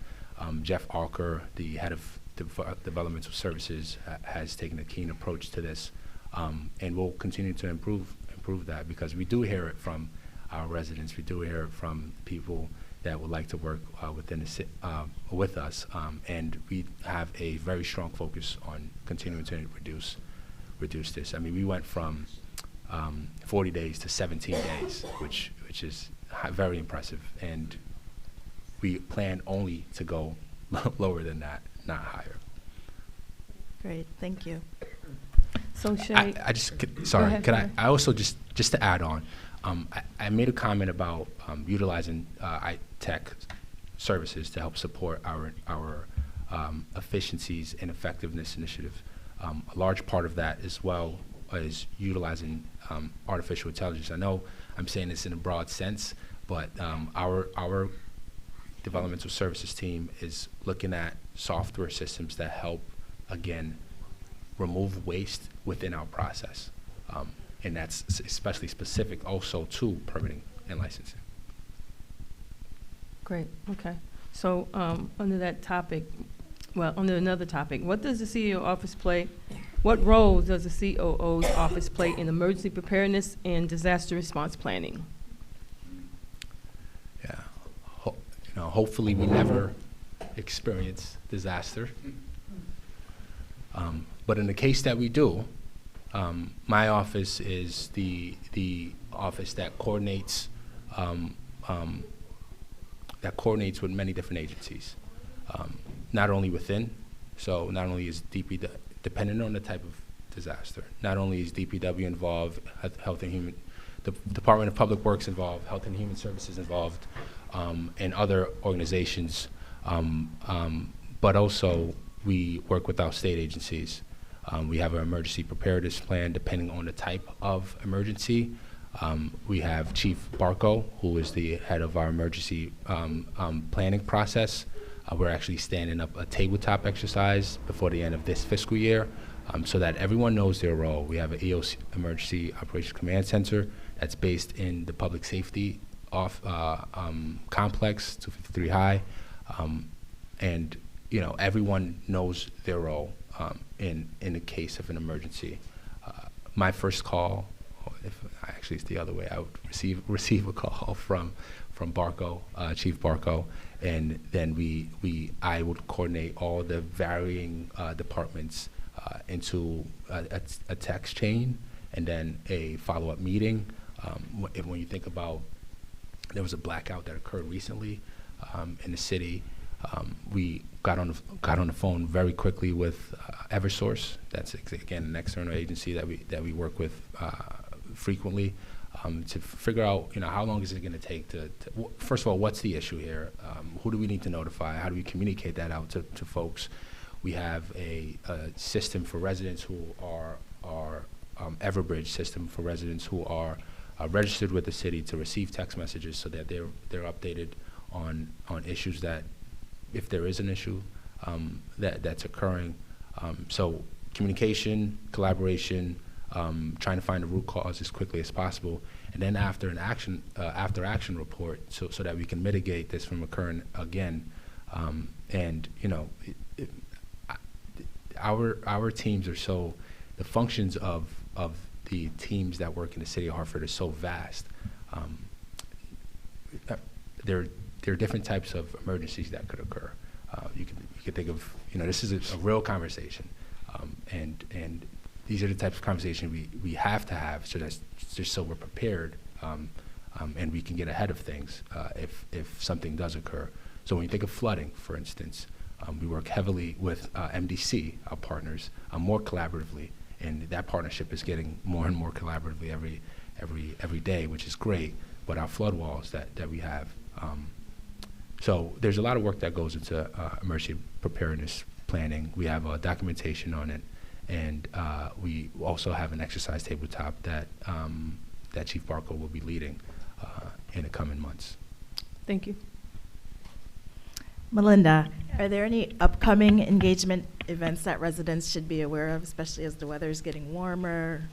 Jeff Alker, the Head of Developmental Services, has taken a keen approach to this, and we'll continue to improve that because we do hear it from our residents. We do hear it from people that would like to work within with us, and we have a very strong focus on continuing to reduce this. I mean, we went from 40 days to 17 days, which is very impressive, and we plan only to go lower than that, not higher. Great, thank you. So Shay, I just Go sorry. ahead, Can go ahead. I also just to add on, I made a comment about utilizing tech services to help support our efficiencies and effectiveness initiative. A large part of that as well is utilizing artificial intelligence. I know I'm saying this in a broad sense, but our developmental services team is looking at software systems that help, again, remove waste within our process. And that's especially specific also to permitting and licensing. great, okay. So under that topic, well, under another topic, what does the CEO office play? What role does the COO's office play in emergency preparedness and disaster response planning? Yeah, hopefully we never experience disaster. But in the case that we do, my office is the office that coordinates with many different agencies, not only within. So not only is DPW, depending on the type of disaster, not only is DPW involved, Health and Human, the Department of Public Works involved, Health and Human Services involved, and other organizations, but also we work with our state agencies. We have an emergency preparedness plan depending on the type of emergency. We have Chief Barco, who is the head of our emergency planning process. We're actually standing up a tabletop exercise before the end of this fiscal year so that everyone knows their role. We have an EOC, Emergency Operations Command Center, that's based in the Public Safety Complex, 253 High. And everyone knows their role in the case of an emergency. My first call, actually it's the other way, I would receive a call from Barco, Chief Barco, and then I would coordinate all the varying departments into a text chain and then a follow-up meeting. When you think about, there was a blackout that occurred recently in the city. We got on the phone very quickly with Eversource. That's again an external agency that we work with frequently to figure out how long is it going to take to first of all, what's the issue here? Who do we need to notify? How do we communicate that out to folks? We have a system for residents who are Everbridge system for residents who are registered with the city to receive text messages so that they're updated on issues that, if there is an issue that's occurring. So communication, collaboration, trying to find the root cause as quickly as possible, and then after action report, so that we can mitigate this from occurring again. Our teams are so, the functions of the teams that work in the city of Hartford are so vast. There are different types of emergencies that could occur. You could think of, this is a real conversation, and these are the types of conversations we have to have, so that's just so we're prepared, and we can get ahead of things if something does occur. So when you think of flooding, for instance, we work heavily with MDC, our partners, more collaboratively, and that partnership is getting more and more collaboratively every day, which is great. But our flood walls that we have. So there's a lot of work that goes into emergency preparedness planning. We have documentation on it, and we also have an exercise tabletop that Chief Barco will be leading in the coming months. Thank you. Melinda, are there any upcoming engagement events that residents should be aware of, especially as the weather is getting warmer?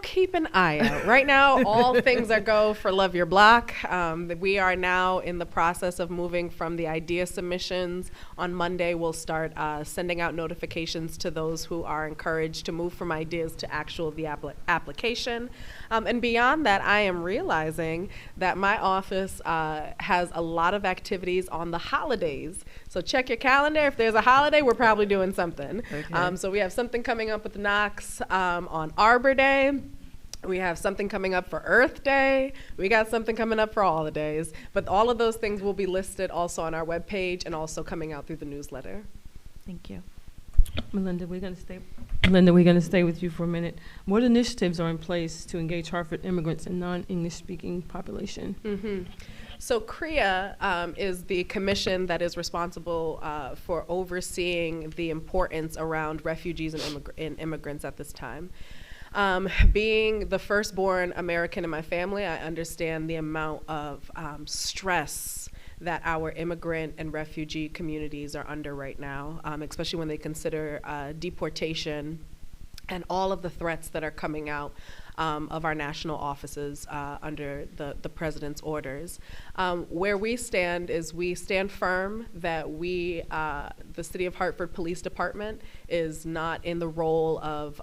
Keep an eye out. Right now, all things are go for Love Your Block. We are now in the process of moving from the idea submissions. On Monday, we'll start sending out notifications to those who are encouraged to move from ideas to the application. And beyond that, I am realizing that my office has a lot of activities on the holidays. So check your calendar. If there's a holiday, we're probably doing something. Okay. So we have something coming up with the Knox on Arbor Day. We have something coming up for Earth Day. We got something coming up for all the days. But all of those things will be listed also on our webpage and also coming out through the newsletter. Thank you. Melinda, we're going to stay with you for a minute. What initiatives are in place to engage Hartford immigrants and non-English speaking population? So CREA is the commission that is responsible for overseeing the importance around refugees and immigrants at this time. Being the firstborn American in my family, I understand the amount of stress that our immigrant and refugee communities are under right now, especially when they consider deportation and all of the threats that are coming out of our national offices under the president's orders. Where we stand is we stand firm that the City of Hartford Police Department is not in the role of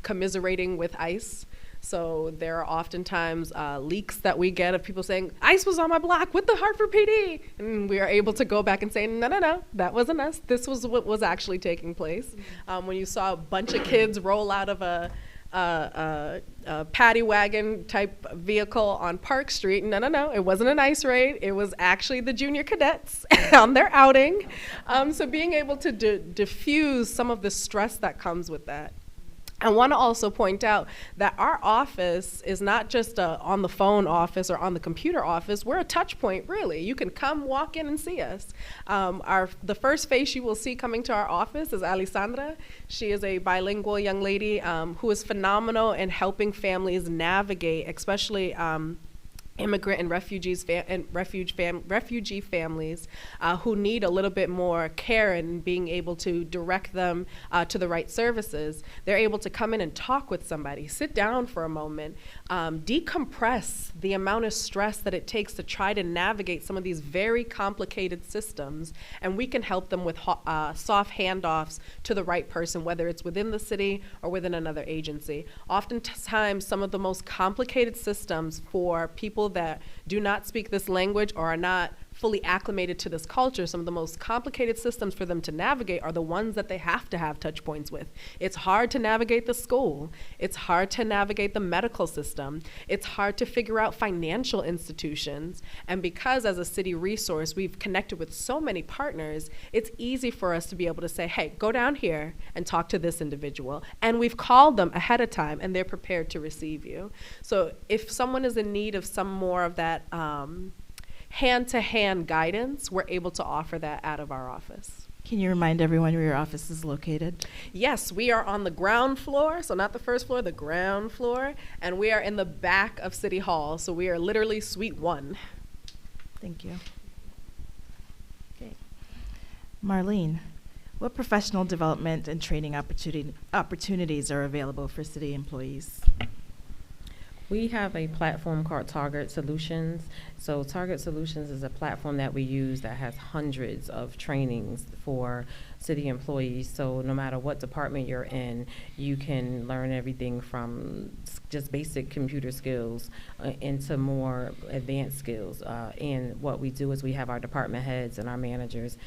commiserating with ICE. So there are oftentimes leaks that we get of people saying, ICE was on my block with the Hartford PD. And we are able to go back and say, no, that wasn't us. This was what was actually taking place. When you saw a bunch of kids roll out of a paddy wagon type vehicle on Park Street. No, it wasn't an ICE raid. It was actually the junior cadets on their outing. So being able to diffuse some of the stress that comes with that. I want to also point out that our office is not just a on the phone office or on the computer office. We're a touch point, really. You can come walk in and see us. The first face you will see coming to our office is Alessandra. She is a bilingual young lady who is phenomenal in helping families navigate, especially immigrant and refugee families who need a little bit more care and being able to direct them to the right services. They're able to come in and talk with somebody, sit down for a moment, decompress the amount of stress that it takes to try to navigate some of these very complicated systems, and we can help them with soft handoffs to the right person, whether it's within the city or within another agency. Oftentimes, some of the most complicated systems for people that do not speak this language or are not fully acclimated to this culture, some of the most complicated systems for them to navigate are the ones that they have to have touch points with. It's hard to navigate the school. It's hard to navigate the medical system. It's hard to figure out financial institutions. And because as a city resource, we've connected with so many partners, it's easy for us to be able to say, hey, go down here and talk to this individual. And we've called them ahead of time and they're prepared to receive you. So if someone is in need of some more of that hand-to-hand guidance, we're able to offer that out of our office. Can you remind everyone where your office is located? Yes, we are on the ground floor, so not the first floor, the ground floor, and we are in the back of City Hall, so we are literally Suite 1. Thank you. Okay. Marlene, what professional development and training opportunities are available for city employees? We have a platform called Target Solutions. So Target Solutions is a platform that we use that has hundreds of trainings for city employees. So no matter what department you're in, you can learn everything from just basic computer skills into more advanced skills. And what we do is we have our department heads and our managers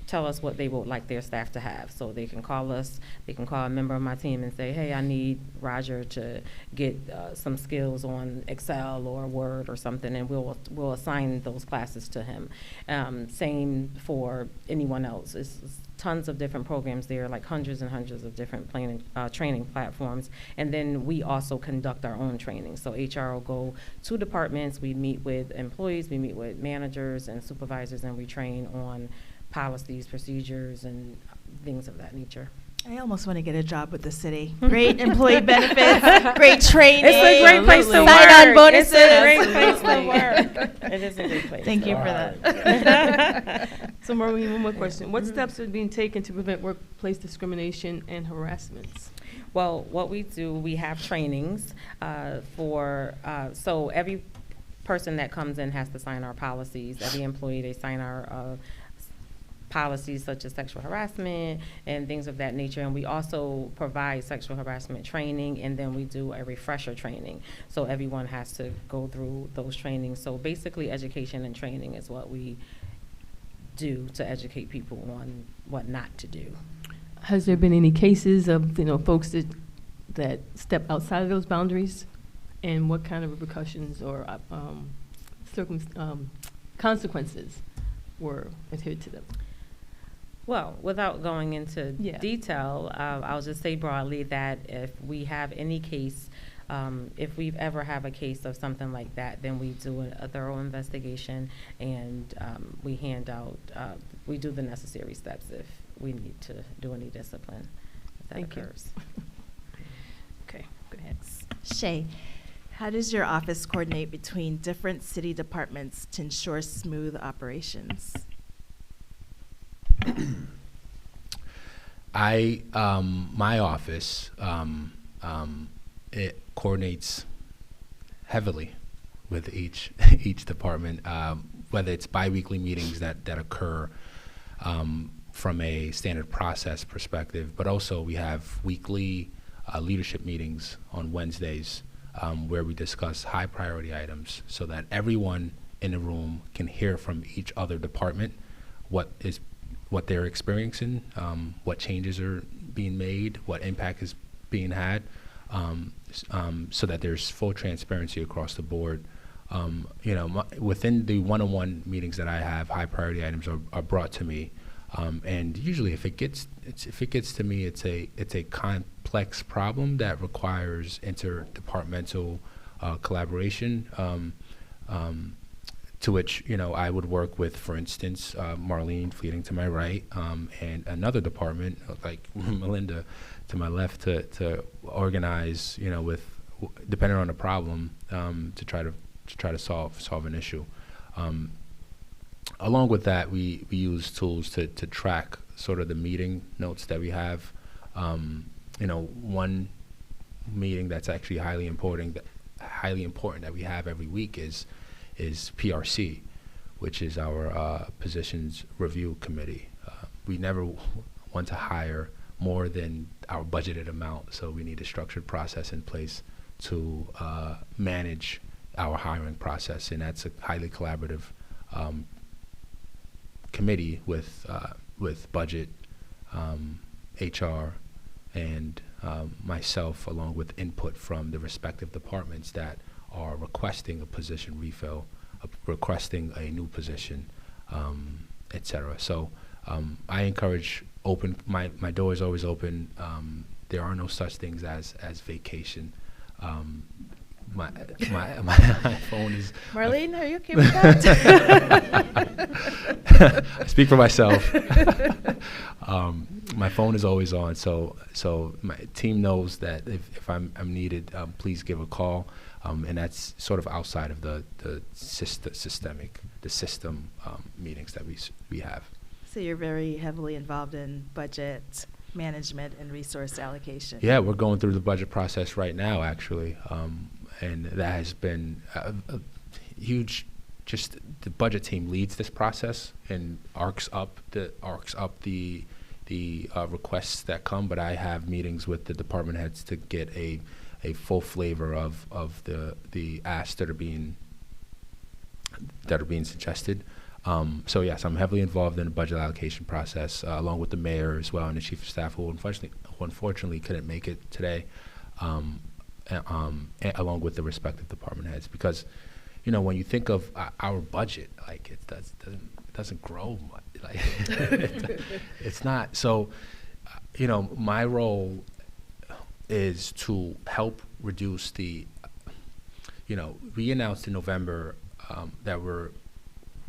tell us what they would like their staff to have. So they can call us, they can call a member of my team and say, hey, I need Roger to get some skills on Excel or Word or something, and we'll assign those classes to him. Same for anyone else. It's tons of different programs there, like hundreds and hundreds of different training platforms. And then we also conduct our own training. So HR will go to departments, we meet with employees, we meet with managers and supervisors, and we train on policies, procedures, and things of that nature. I almost want to get a job with the city. Great employee benefits, great training. It's a great place to work. Sign-on bonuses. It's a great place to work. It is a great place. Thank you for that. So Marlene, one more question. What steps are being taken to prevent workplace discrimination and harassments? Well, what we do, we have trainings so every person that comes in has to sign our policies. Every employee, they sign our policies such as sexual harassment and things of that nature. And we also provide sexual harassment training, and then we do a refresher training. So everyone has to go through those trainings. So basically education and training is what we do to educate people on what not to do. Has there been any cases of, folks that step outside of those boundaries? And what kind of repercussions or consequences were adhered to them? Well, without going into Yeah. detail, I'll just say broadly that if we have any case, if we've ever have a case of something like that, then we do a thorough investigation, and we hand out, we do the necessary steps if we need to do any discipline, if that Thank you. occurs. Okay, go ahead. Shay, how does your office coordinate between different city departments to ensure smooth operations? My office, it coordinates heavily with each department, whether it's biweekly meetings that occur from a standard process perspective, but also we have weekly leadership meetings on Wednesdays where we discuss high priority items so that everyone in the room can hear from each other department what they're experiencing, what changes are being made, what impact is being had, so that there's full transparency across the board. Within the one-on-one meetings that I have, high priority items are brought to me, and usually if it gets to me, it's a complex problem that requires interdepartmental collaboration. To which I would work with, for instance, Marlene Fleeting to my right, and another department like Melinda to my left to organize, depending on the problem, to try to solve an issue. Along with that, we use tools to track sort of the meeting notes that we have. One meeting that's actually highly important that we have every week is PRC, which is our positions review committee. We never want to hire more than our budgeted amount, so we need a structured process in place to manage our hiring process, and that's a highly collaborative committee with budget, HR, and myself, along with input from the respective departments that are requesting a position refill, requesting a new position, et cetera. So I encourage my door is always open. There are no such things as vacation. My phone is... Marlene, are you okay with that? I speak for myself. My phone is always on, so my team knows that if I'm needed, please give a call. And that's sort of outside of the system meetings that we have. So you're very heavily involved in budget management and resource allocation. Yeah, we're going through the budget process right now, actually, and that has been a huge. Just the budget team leads this process and arcs up the requests that come, but I have meetings with the department heads to get a full flavor of the asks that are being suggested. So yes, I'm heavily involved in the budget allocation process, along with the mayor as well and the chief of staff, who unfortunately couldn't make it today, along with the respective department heads. Because, when you think of our budget, like it doesn't grow much. Like it's not. So, my role is to help reduce the, we announced in November that we're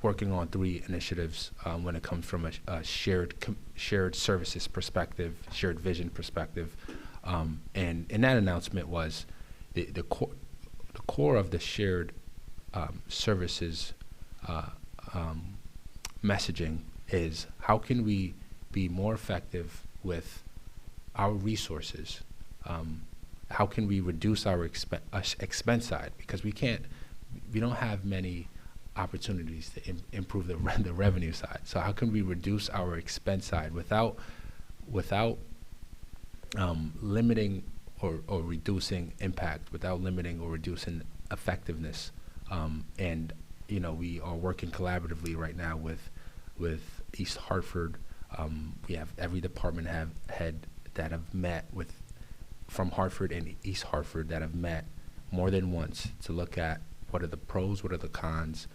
working on 3 initiatives when it comes from a shared services perspective, shared vision perspective. And that announcement was the core of the shared services messaging is how can we be more effective with our resources. How can we reduce our expense side? Because we don't have many opportunities to improve the revenue side. So how can we reduce our expense side without limiting or reducing impact, without limiting or reducing effectiveness? And we are working collaboratively right now with East Hartford. We have every department head that have met from Hartford and East Hartford that have met more than once to look at what are the pros, what are the cons,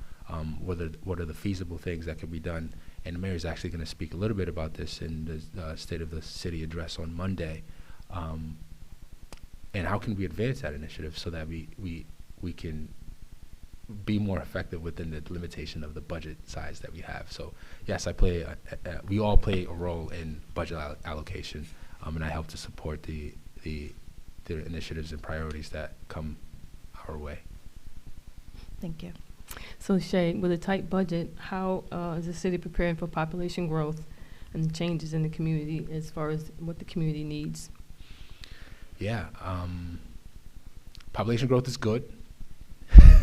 what are the feasible things that can be done. And the mayor is actually going to speak a little bit about this in the State of the City address on Monday. And how can we advance that initiative so that we can be more effective within the limitation of the budget size that we have. So yes, we all play a role in budget allocation, and I help to support the initiatives and priorities that come our way. Thank you. So Shay, with a tight budget, how is the city preparing for population growth and changes in the community as far as what the community needs? Yeah, population growth is good.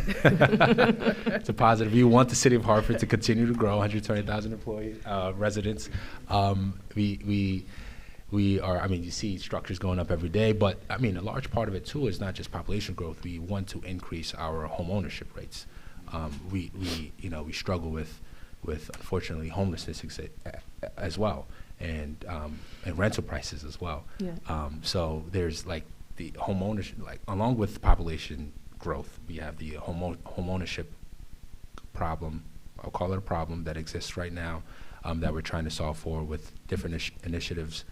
It's a positive. You want the city of Hartford to continue to grow, 120,000 residents. We are, you see structures going up every day, but a large part of it too is not just population growth. We want to increase our home ownership rates. We struggle with unfortunately homelessness as well, and rental prices as well. Yeah. So there's like the home ownership, like along with population growth, we have the home ownership problem. I'll call it a problem that exists right now, that we're trying to solve for with different initiatives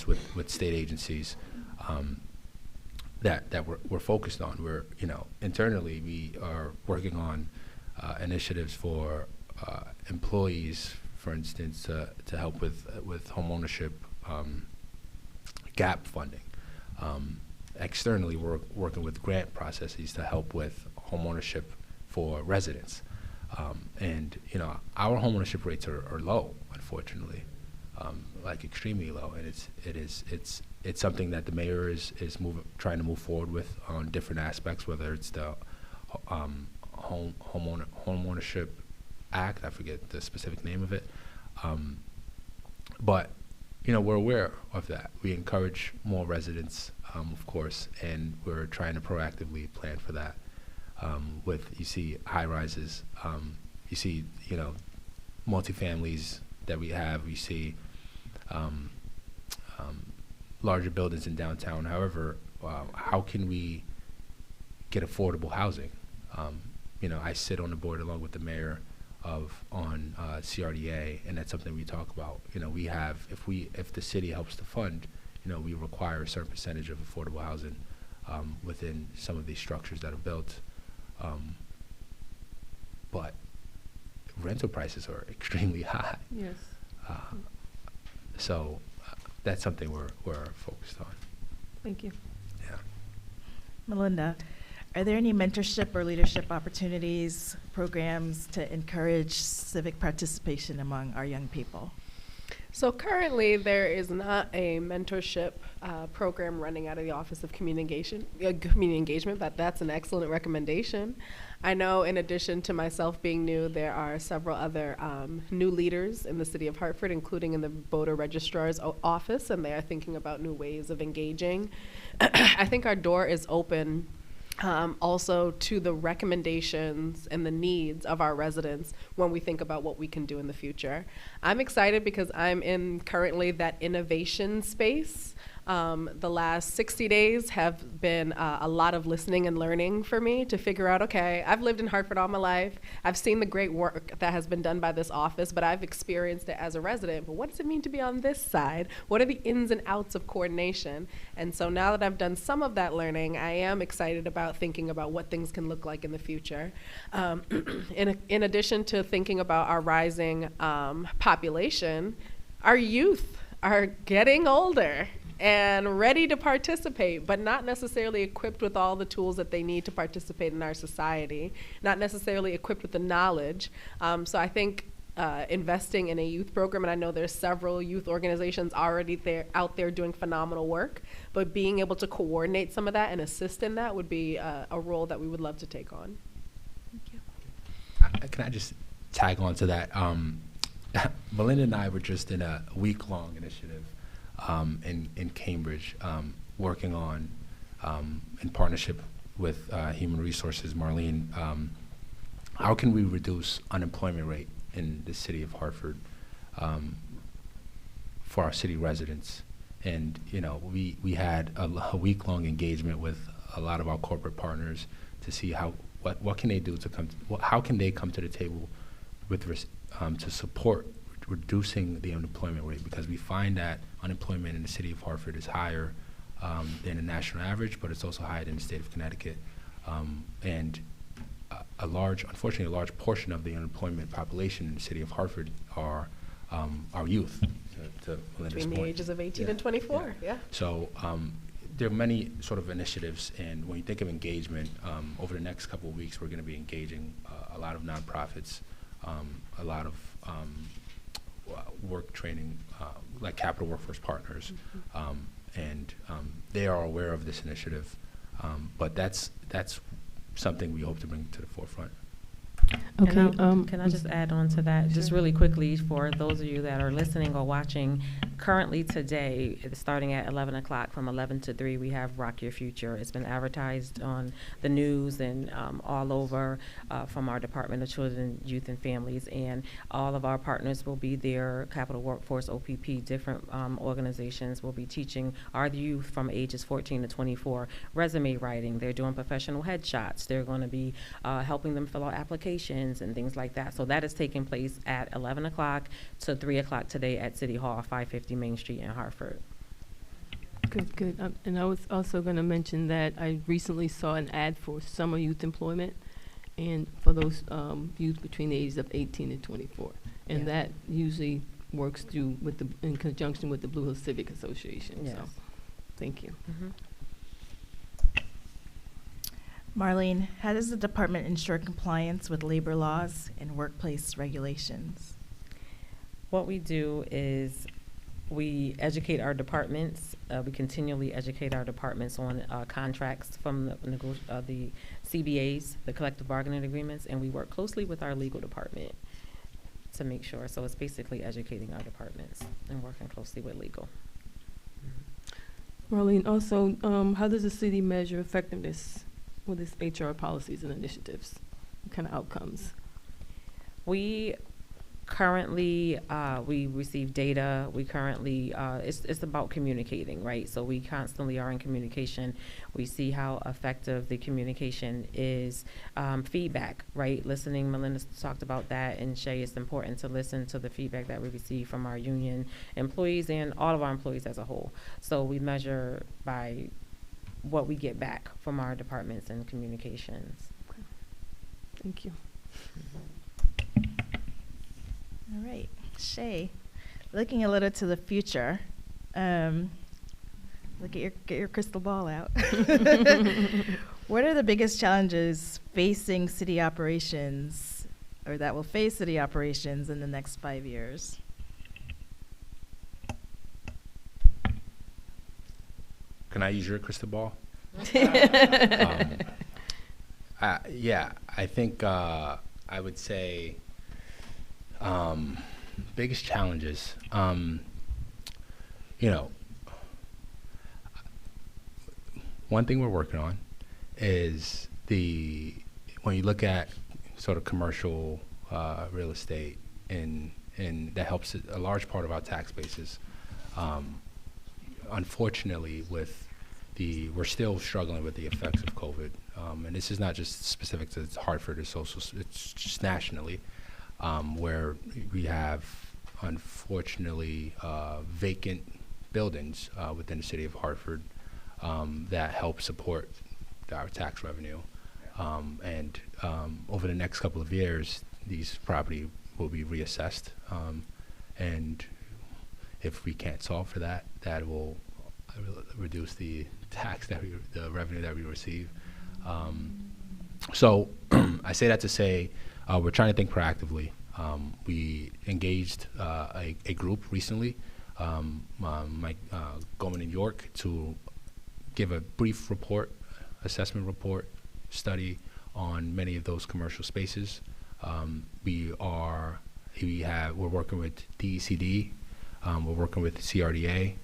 with state agencies that we're focused on. We're internally we are working on initiatives for employees, for instance, to help with home ownership gap funding. Externally, we're working with grant processes to help with home ownership for residents. And our home ownership rates are low, unfortunately, like extremely low, and it's something that the mayor is trying to move forward with on different aspects, whether it's the home ownership act, I forget the specific name of it, but we're aware of that. We encourage more residents, of course, and we're trying to proactively plan for that. You see high rises, you see, multifamilies that we have, you see larger buildings in downtown. However, how can we get affordable housing? I sit on the board along with the mayor on CRDA, and that's something we talk about. We have, if the city helps to fund, we require a certain percentage of affordable housing within some of these structures that are built. But rental prices are extremely high. Yes. So that's something we're focused on. Thank you. Yeah. Melinda, are there any mentorship or leadership opportunities, programs to encourage civic participation among our young people? So currently, there is not a mentorship program running out of the Office of Community Engagement, but that's an excellent recommendation. I know in addition to myself being new, there are several other new leaders in the city of Hartford, including in the voter registrar's office, and they are thinking about new ways of engaging. I think our door is open also to the recommendations and the needs of our residents when we think about what we can do in the future. I'm excited because I'm in currently that innovation space. The last 60 days have been a lot of listening and learning for me to figure out, okay, I've lived in Hartford all my life. I've seen the great work that has been done by this office, but I've experienced it as a resident. But what does it mean to be on this side? What are the ins and outs of coordination? And so now that I've done some of that learning, I am excited about thinking about what things can look like in the future. In addition to thinking about our rising population, our youth are getting older and ready to participate, but not necessarily equipped with all the tools that they need to participate in our society, not necessarily equipped with the knowledge. So I think investing in a youth program, and I know there's several youth organizations already out there doing phenomenal work, but being able to coordinate some of that and assist in that would be a role that we would love to take on. Thank you. Can I just tag on to that? Melinda and I were just in a week-long initiative in Cambridge, working on, in partnership with Human Resources, Marlene, how can we reduce unemployment rate in the city of Hartford for our city residents? And we had a week-long engagement with a lot of our corporate partners to see what can they do to how can they come to the table with to support reducing the unemployment rate, because we find that unemployment in the city of Hartford is higher than the national average, but it's also higher than the state of Connecticut. And unfortunately, a large portion of the unemployment population in the city of Hartford are our youth, to Melinda's Between the point. ages of 18 and 24, yeah. So there are many sort of initiatives, and when you think of engagement, over the next couple of weeks, we're going to be engaging a lot of nonprofits, a lot of work training, like Capital Workforce Partners, and they are aware of this initiative, but that's something we hope to bring to the forefront. Okay. Can I just add on to that, just really quickly, for those of you that are listening or watching? Currently today, it's starting at 11 o'clock, from 11 to 3, we have Rock Your Future. It's been advertised on the news and all over from our Department of Children, Youth, and Families. And all of our partners will be there, Capital Workforce, OPP, different organizations will be teaching our youth from ages 14 to 24 resume writing. They're doing professional headshots. They're going to be helping them fill out applications and things like that. So that is taking place at 11 o'clock to 3 o'clock today at City Hall, 550 Main Street in Hartford. Good, good. And I was also going to mention that I recently saw an ad for summer youth employment, and for those youth between the ages of 18 and 24. And that usually works through in conjunction with the Blue Hill Civic Association. Yes. So, thank you. Marlene, how does the department ensure compliance with labor laws and workplace regulations? What we do is we educate our departments. We continually educate our departments on contracts from the CBAs, the collective bargaining agreements, and we work closely with our legal department to make sure. So it's basically educating our departments and working closely with legal. Marlene, also, how does the city measure effectiveness with its HR policies and initiatives? What kind of outcomes? We currently, we receive data. We currently, it's about communicating, right? So we constantly are in communication. We see how effective the communication is. Feedback, right? Listening, Melinda talked about that, and Shay, it's important to listen to the feedback that we receive from our union employees and all of our employees as a whole. So we measure by what we get back from our departments and communications. Okay. Thank you. All right, Shay, looking a little to the future, get your crystal ball out. What are the biggest challenges facing city operations, or that will face city operations in the next 5 years? Can I use your crystal ball? Yeah, I think I would say biggest challenges. One thing we're working on is when you look at sort of commercial real estate, and that helps a large part of our tax bases. Unfortunately, we're still struggling with the effects of COVID, and this is not just specific to Hartford. It's just nationally, where we have unfortunately vacant buildings within the city of Hartford that help support our tax revenue, and over the next couple of years, these property will be reassessed, and if we can't solve for that, that will reduce the the revenue that we receive. So I say that to say we're trying to think proactively. We engaged a group recently, Goldman in York, to give a brief report, assessment report, study on many of those commercial spaces. We're working with DECD, we're working with CRDA,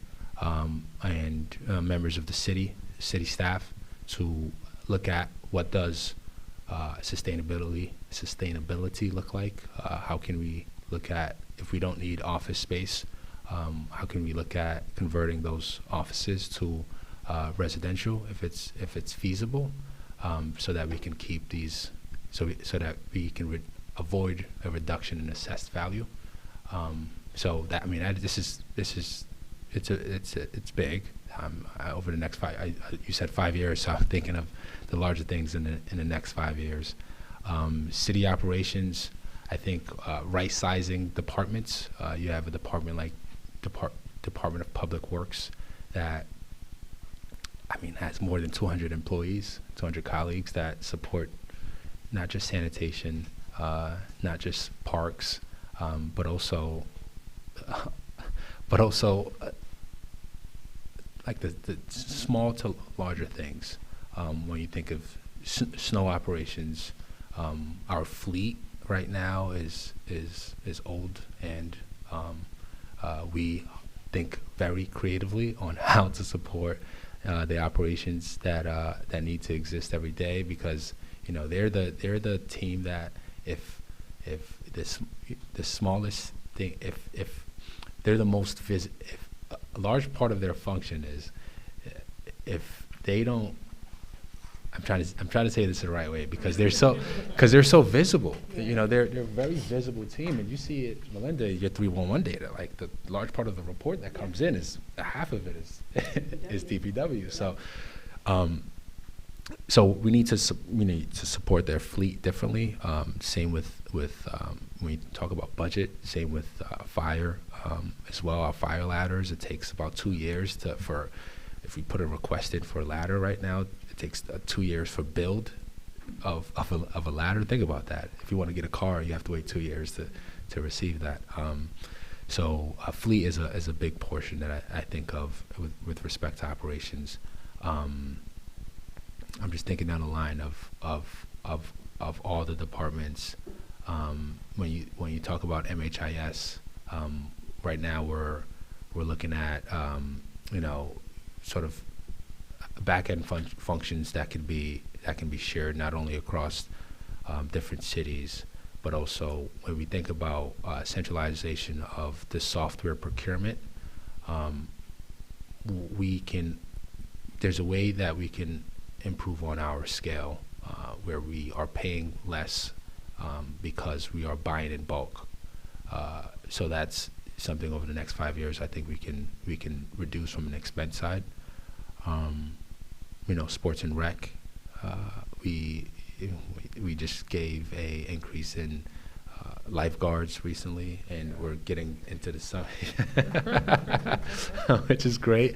and members of the city staff to look at what does sustainability look like. How can we look at, if we don't need office space, how can we look at converting those offices to residential if it's feasible, so that we can keep these, so that we can avoid a reduction in assessed value. So that, I mean, it's big. Over the next you said 5 years, so I'm thinking of the larger things in the next 5 years. City operations, I think right-sizing departments. You have a department like Department of Public Works that, I mean, has more than 200 employees, 200 colleagues that support not just sanitation, not just parks, but also like the small to larger things. When you think of snow operations, our fleet right now is old, and we think very creatively on how to support the operations that need to exist every day, because they're the team that if the smallest thing, if they're the most if a large part of their function is, if they don't, I'm trying to say this the right way, because they're so visible. They're a very visible team, and you see it, Melinda, your 311 data. Like, the large part of the report that comes in is half of it is DPW. So we need to support their fleet differently. Same with when you talk about budget. Same with fire as well. Our fire ladders, it takes about 2 years if we put a request in for a ladder right now, it takes 2 years for build of a ladder. Think about that. If you want to get a car, you have to wait 2 years to receive that. So fleet is a big portion that I think of with respect to operations. I'm just thinking down the line of all the departments. When you talk about MHIS, right now we're looking at sort of back-end functions that can be shared not only across different cities, but also when we think about centralization of the software procurement, there's a way that we can improve on our scale, where we are paying less because we are buying in bulk. So that's something over the next 5 years I think we can reduce from an expense side. Sports and rec, we just gave a increase in lifeguards recently, and we're getting into the summer, which is great.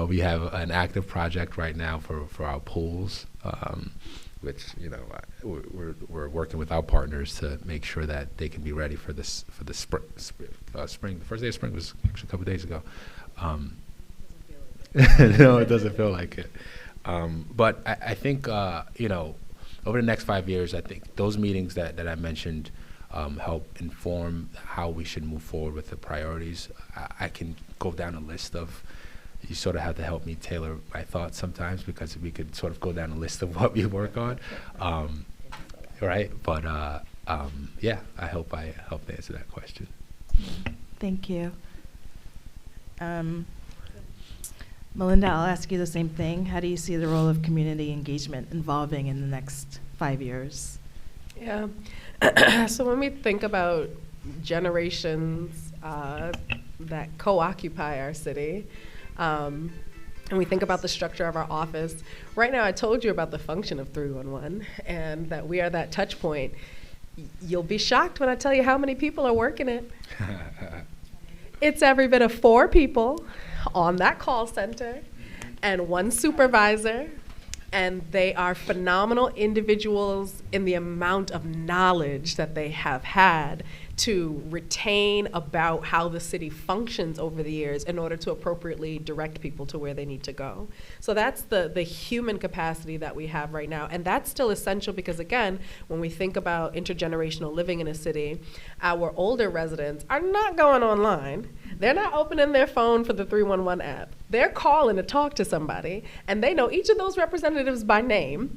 We have an active project right now for our pools, which we're working with our partners to make sure that they can be ready for the spring. The first day of spring was actually a couple of days ago. No, it doesn't feel like it. But I think over the next 5 years, I think those meetings that I mentioned help inform how we should move forward with the priorities. I can go down a list of, you sort of have to help me tailor my thoughts sometimes, because we could sort of go down a list of what we work on, right? But yeah, I hope I helped answer that question. Thank you. Melinda, I'll ask you the same thing. How do you see the role of community engagement evolving in the next 5 years? Yeah. So when we think about generations that co-occupy our city, and we think about the structure of our office, right now I told you about the function of 311 and that we are that touch point. You'll be shocked when I tell you how many people are working it. It's every bit of 4 people on that call center and 1 supervisor And they are phenomenal individuals in the amount of knowledge that they have had to retain about how the city functions over the years in order to appropriately direct people to where they need to go. So that's the human capacity that we have right now. And that's still essential because, again, when we think about intergenerational living in a city, our older residents are not going online. They're not opening their phone for the 311 app. They're calling to talk to somebody, and they know each of those representatives by name.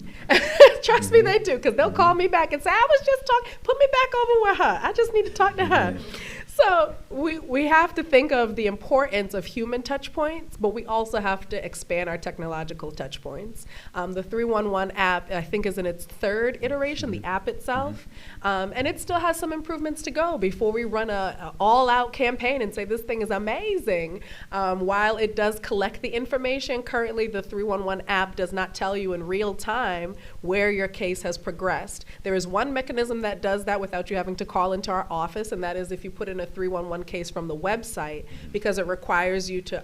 Trust me, they do, because they'll call me back and say, I was just talking, put me back over with her. I just need to talk to her. So we have to think of the importance of human touch points, but we also have to expand our technological touch points. The 311 app, I think, is in its third iteration, the app itself, and it still has some improvements to go before we run a all-out campaign and say this thing is amazing. While it does collect the information, currently the 311 app does not tell you in real time where your case has progressed. There is one mechanism that does that without you having to call into our office, and that is if you put in a 311 case from the website, because it requires you to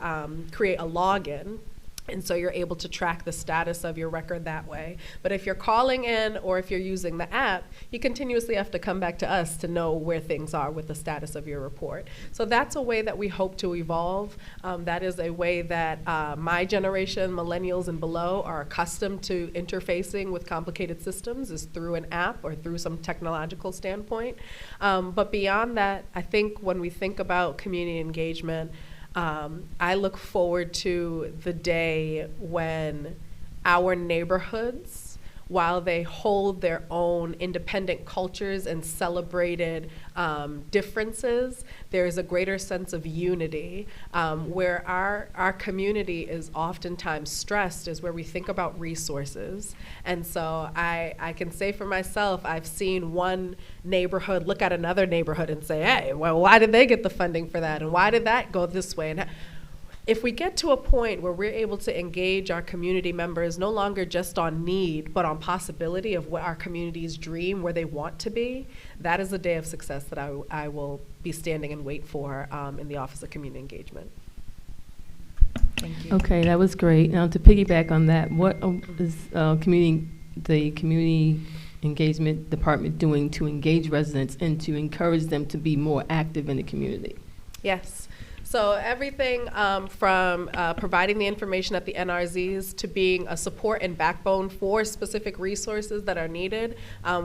create a login. And so you're able to track the status of your record that way. But if you're calling in or if you're using the app, you continuously have to come back to us to know where things are with the status of your report. So that's a way that we hope to evolve. That is a way that my generation, millennials and below, are accustomed to interfacing with complicated systems, is through an app or through some technological standpoint. But beyond that, I think when we think about community engagement, I look forward to the day when our neighborhoods, while they hold their own independent cultures and celebrated differences, there is a greater sense of unity. Where our community is oftentimes stressed is where we think about resources. And so I can say for myself, I've seen one neighborhood look at another neighborhood and say, hey, well, why did they get the funding for that? And why did that go this way? And if we get to a point where we're able to engage our community members no longer just on need, but on possibility of what our communities dream, where they want to be, that is a day of success that I will be standing and wait for in the Office of Community Engagement. Thank you. Okay, that was great. Now to piggyback on that, what is the community engagement department doing to engage residents and to encourage them to be more active in the community? Yes. So everything from providing the information at the NRZs to being a support and backbone for specific resources that are needed,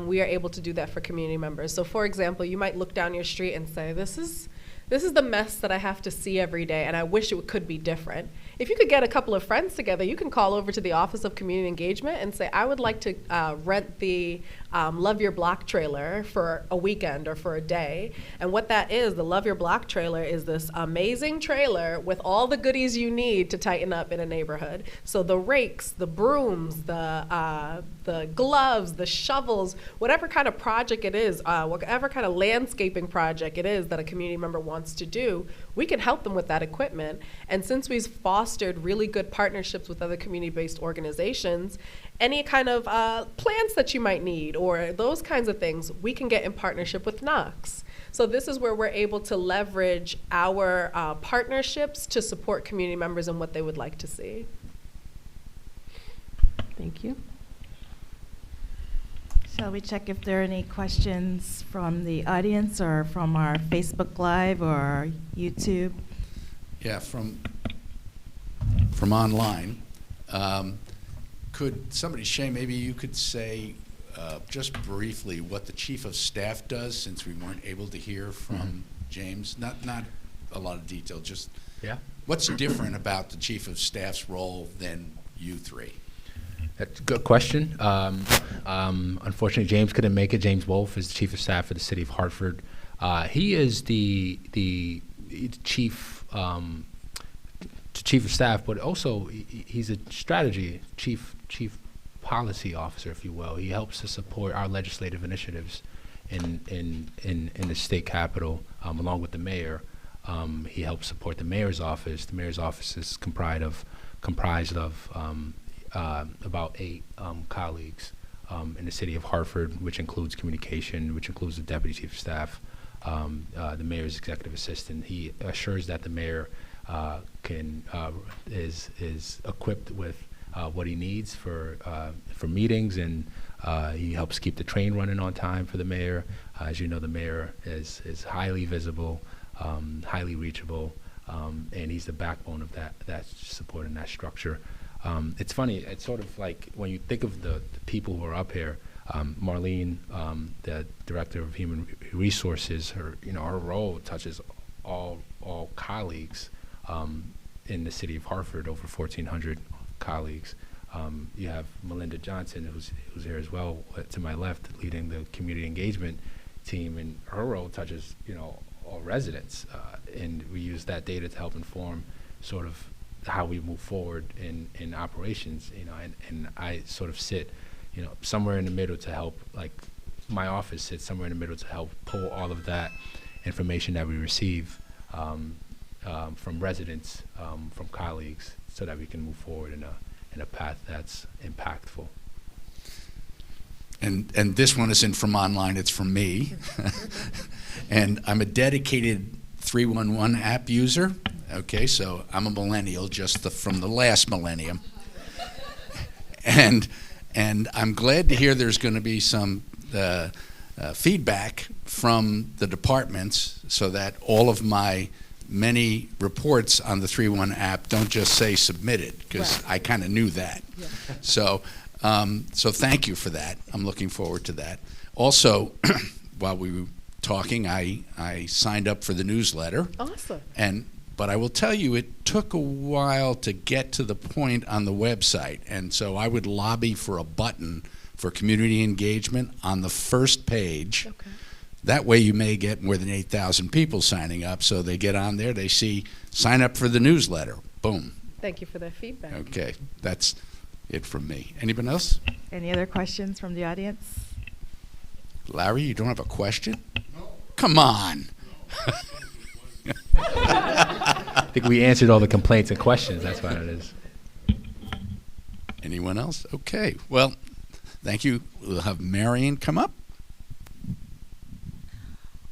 we are able to do that for community members. So for example, you might look down your street and say, this is the mess that I have to see every day, and I wish it could be different. If you could get a couple of friends together, you can call over to the Office of Community Engagement and say, I would like to rent the Love Your Block trailer for a weekend or for a day. And what that is, the Love Your Block trailer is this amazing trailer with all the goodies you need to tighten up in a neighborhood. So the rakes, the brooms, the gloves, the shovels, whatever kind of project it is, whatever kind of landscaping project it is that a community member wants to do, we can help them with that equipment. And since we've fostered really good partnerships with other community-based organizations, any kind of plants that you might need or those kinds of things, we can get in partnership with Knox. So this is where we're able to leverage our partnerships to support community members in what they would like to see. Thank you. Shall we check if there are any questions from the audience or from our Facebook Live or YouTube? Yeah, from online. Could somebody, Shay, maybe you could say just briefly what the Chief of Staff does, since we weren't able to hear from James? Not a lot of detail, just what's different about the Chief of Staff's role than you three? That's a good question. Unfortunately, James couldn't make it. James Woulfe is the Chief of Staff for the City of Hartford. He is the chief of staff, but also he's a strategy chief policy officer, if you will. He helps to support our legislative initiatives in the state capitol, along with the mayor. He helps support the mayor's office. The mayor's office is comprised of about 8 colleagues in the city of Hartford, which includes communication, which includes the deputy chief of staff, the mayor's executive assistant. He assures that the mayor is equipped with what he needs for meetings, and he helps keep the train running on time for the mayor. As you know, the mayor is highly visible, highly reachable, and he's the backbone of that support and that structure. It's funny, it's sort of like when you think of the people who are up here, Marlene, the Director of Human Resources, her role touches all colleagues in the city of Hartford, over 1,400 colleagues. You have Melinda Johnson, who's here as well, to my left, leading the community engagement team, and her role touches all residents, and we use that data to help inform sort of how we move forward in operations. And I sort of sit somewhere in the middle to help, like my office sits somewhere in the middle to help pull all of that information that we receive from residents, from colleagues, so that we can move forward in a path that's impactful. And this one isn't from online, it's from me. And I'm a dedicated 311 app user. Okay, so I'm a millennial, just from the last millennium. And I'm glad to hear there's going to be some feedback from the departments, so that all of my many reports on the 311 app don't just say submitted, because I kind of knew that. Yeah. So thank you for that. I'm looking forward to that. Also, while we were talking, I signed up for the newsletter. Awesome. But I will tell you, it took a while to get to the point on the website. And so I would lobby for a button for community engagement on the first page. Okay. That way you may get more than 8,000 people signing up. So they get on there, they see, sign up for the newsletter. Boom. Thank you for that feedback. Okay, that's it from me. Anyone else? Any other questions from the audience? Larry, you don't have a question? No. Come on. No. I think we answered all the complaints and questions. That's what it is. Anyone else? Okay. Well, thank you. We'll have Marion come up.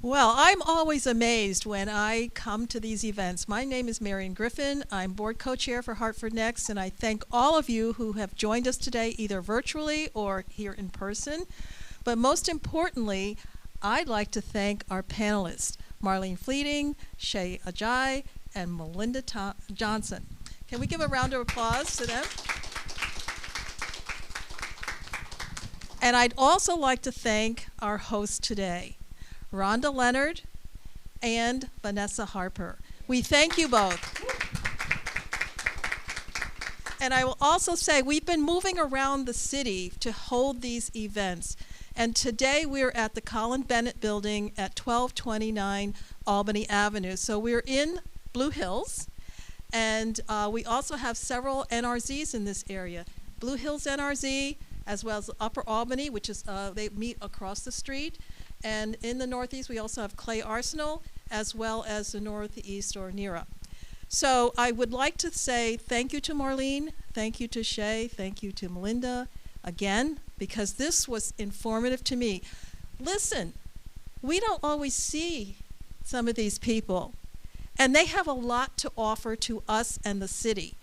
Well, I'm always amazed when I come to these events. My name is Marion Griffin. I'm board co-chair for Hartford Next, and I thank all of you who have joined us today, either virtually or here in person. But most importantly, I'd like to thank our panelists, Marlene Fleeting, Shay Ajayi, and Melinda Johnson. Can we give a round of applause to them? And I'd also like to thank our hosts today, Rhonda Leonard and Vanessa Harper. We thank you both. And I will also say, we've been moving around the city to hold these events. And today we're at the Colin Bennett building at 1229 Albany Avenue. So we're in Blue Hills, and we also have several NRZs in this area. Blue Hills NRZ, as well as Upper Albany, which is, they meet across the street. And in the Northeast, we also have Clay Arsenal, as well as the Northeast or NERA. So I would like to say thank you to Marlene, thank you to Shay, thank you to Melinda, again, because this was informative to me. Listen, we don't always see some of these people, and they have a lot to offer to us and the city.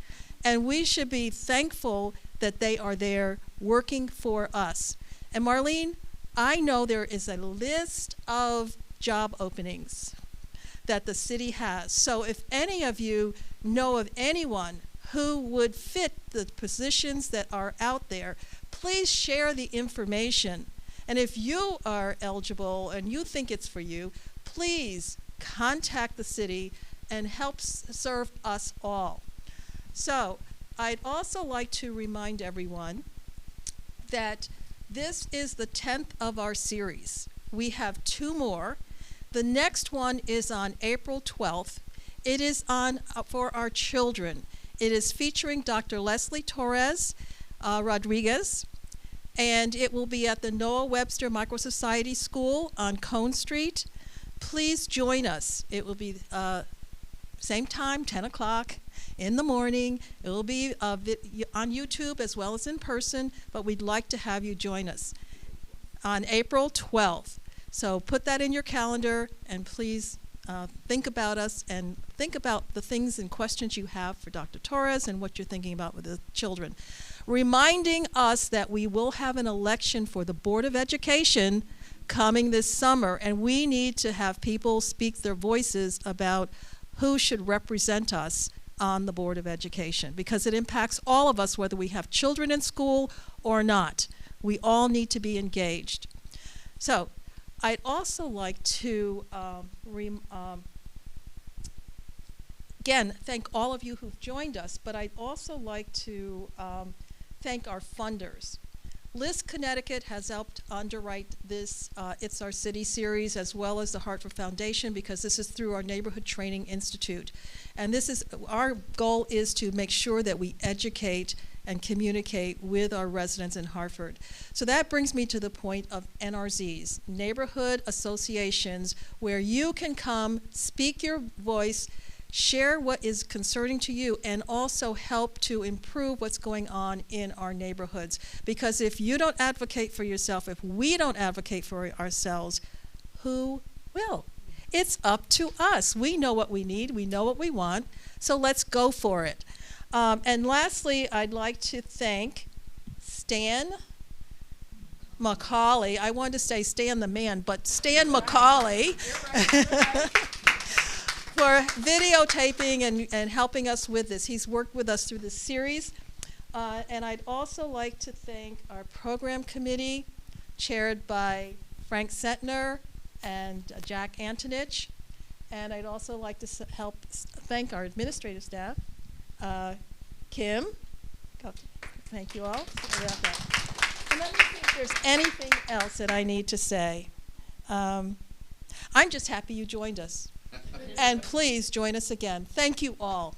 And we should be thankful that they are there working for us. And Marlene, I know there is a list of job openings that the city has. So if any of you know of anyone who would fit the positions that are out there, please share the information. And if you are eligible and you think it's for you, please contact the city and help serve us all. So I'd also like to remind everyone that this is the 10th of our series. We have 2 more. The next one is on April 12th. It is on for our children. It is featuring Dr. Leslie Torres Rodriguez, and it will be at the Noah Webster Micro Society School on Cone Street. Please join us. It will be same time, 10 o'clock in the morning. It will be on YouTube as well as in person, but we'd like to have you join us on April 12th. So put that in your calendar, and please think about us and think about the things and questions you have for Dr. Torres and what you're thinking about with the children. Reminding us that we will have an election for the Board of Education coming this summer, and we need to have people speak their voices about who should represent us on the Board of Education, because it impacts all of us, whether we have children in school or not. We all need to be engaged. So I'd also like to again thank all of you who've joined us, but I'd also like to thank our funders. Liz Connecticut has helped underwrite this It's Our City series, as well as the Hartford Foundation, because this is through our Neighborhood Training Institute. And this is, our goal is to make sure that we educate and communicate with our residents in Hartford. So that brings me to the point of NRZs, neighborhood associations, where you can come, speak your voice, share what is concerning to you, and also help to improve what's going on in our neighborhoods. Because if you don't advocate for yourself, if we don't advocate for ourselves, who will? It's up to us. We know what we need, we know what we want, so let's go for it. And lastly, I'd like to thank Stan McCauley. I wanted to say Stan the man, but Stan McCauley. For videotaping and helping us with this. He's worked with us through this series. And I'd also like to thank our program committee, chaired by Frank Sentner and Jack Antonich. And I'd also like to thank our administrative staff, Kim. Thank you all. And let me see if there's anything else that I need to say. I'm just happy you joined us. And please join us again. Thank you all.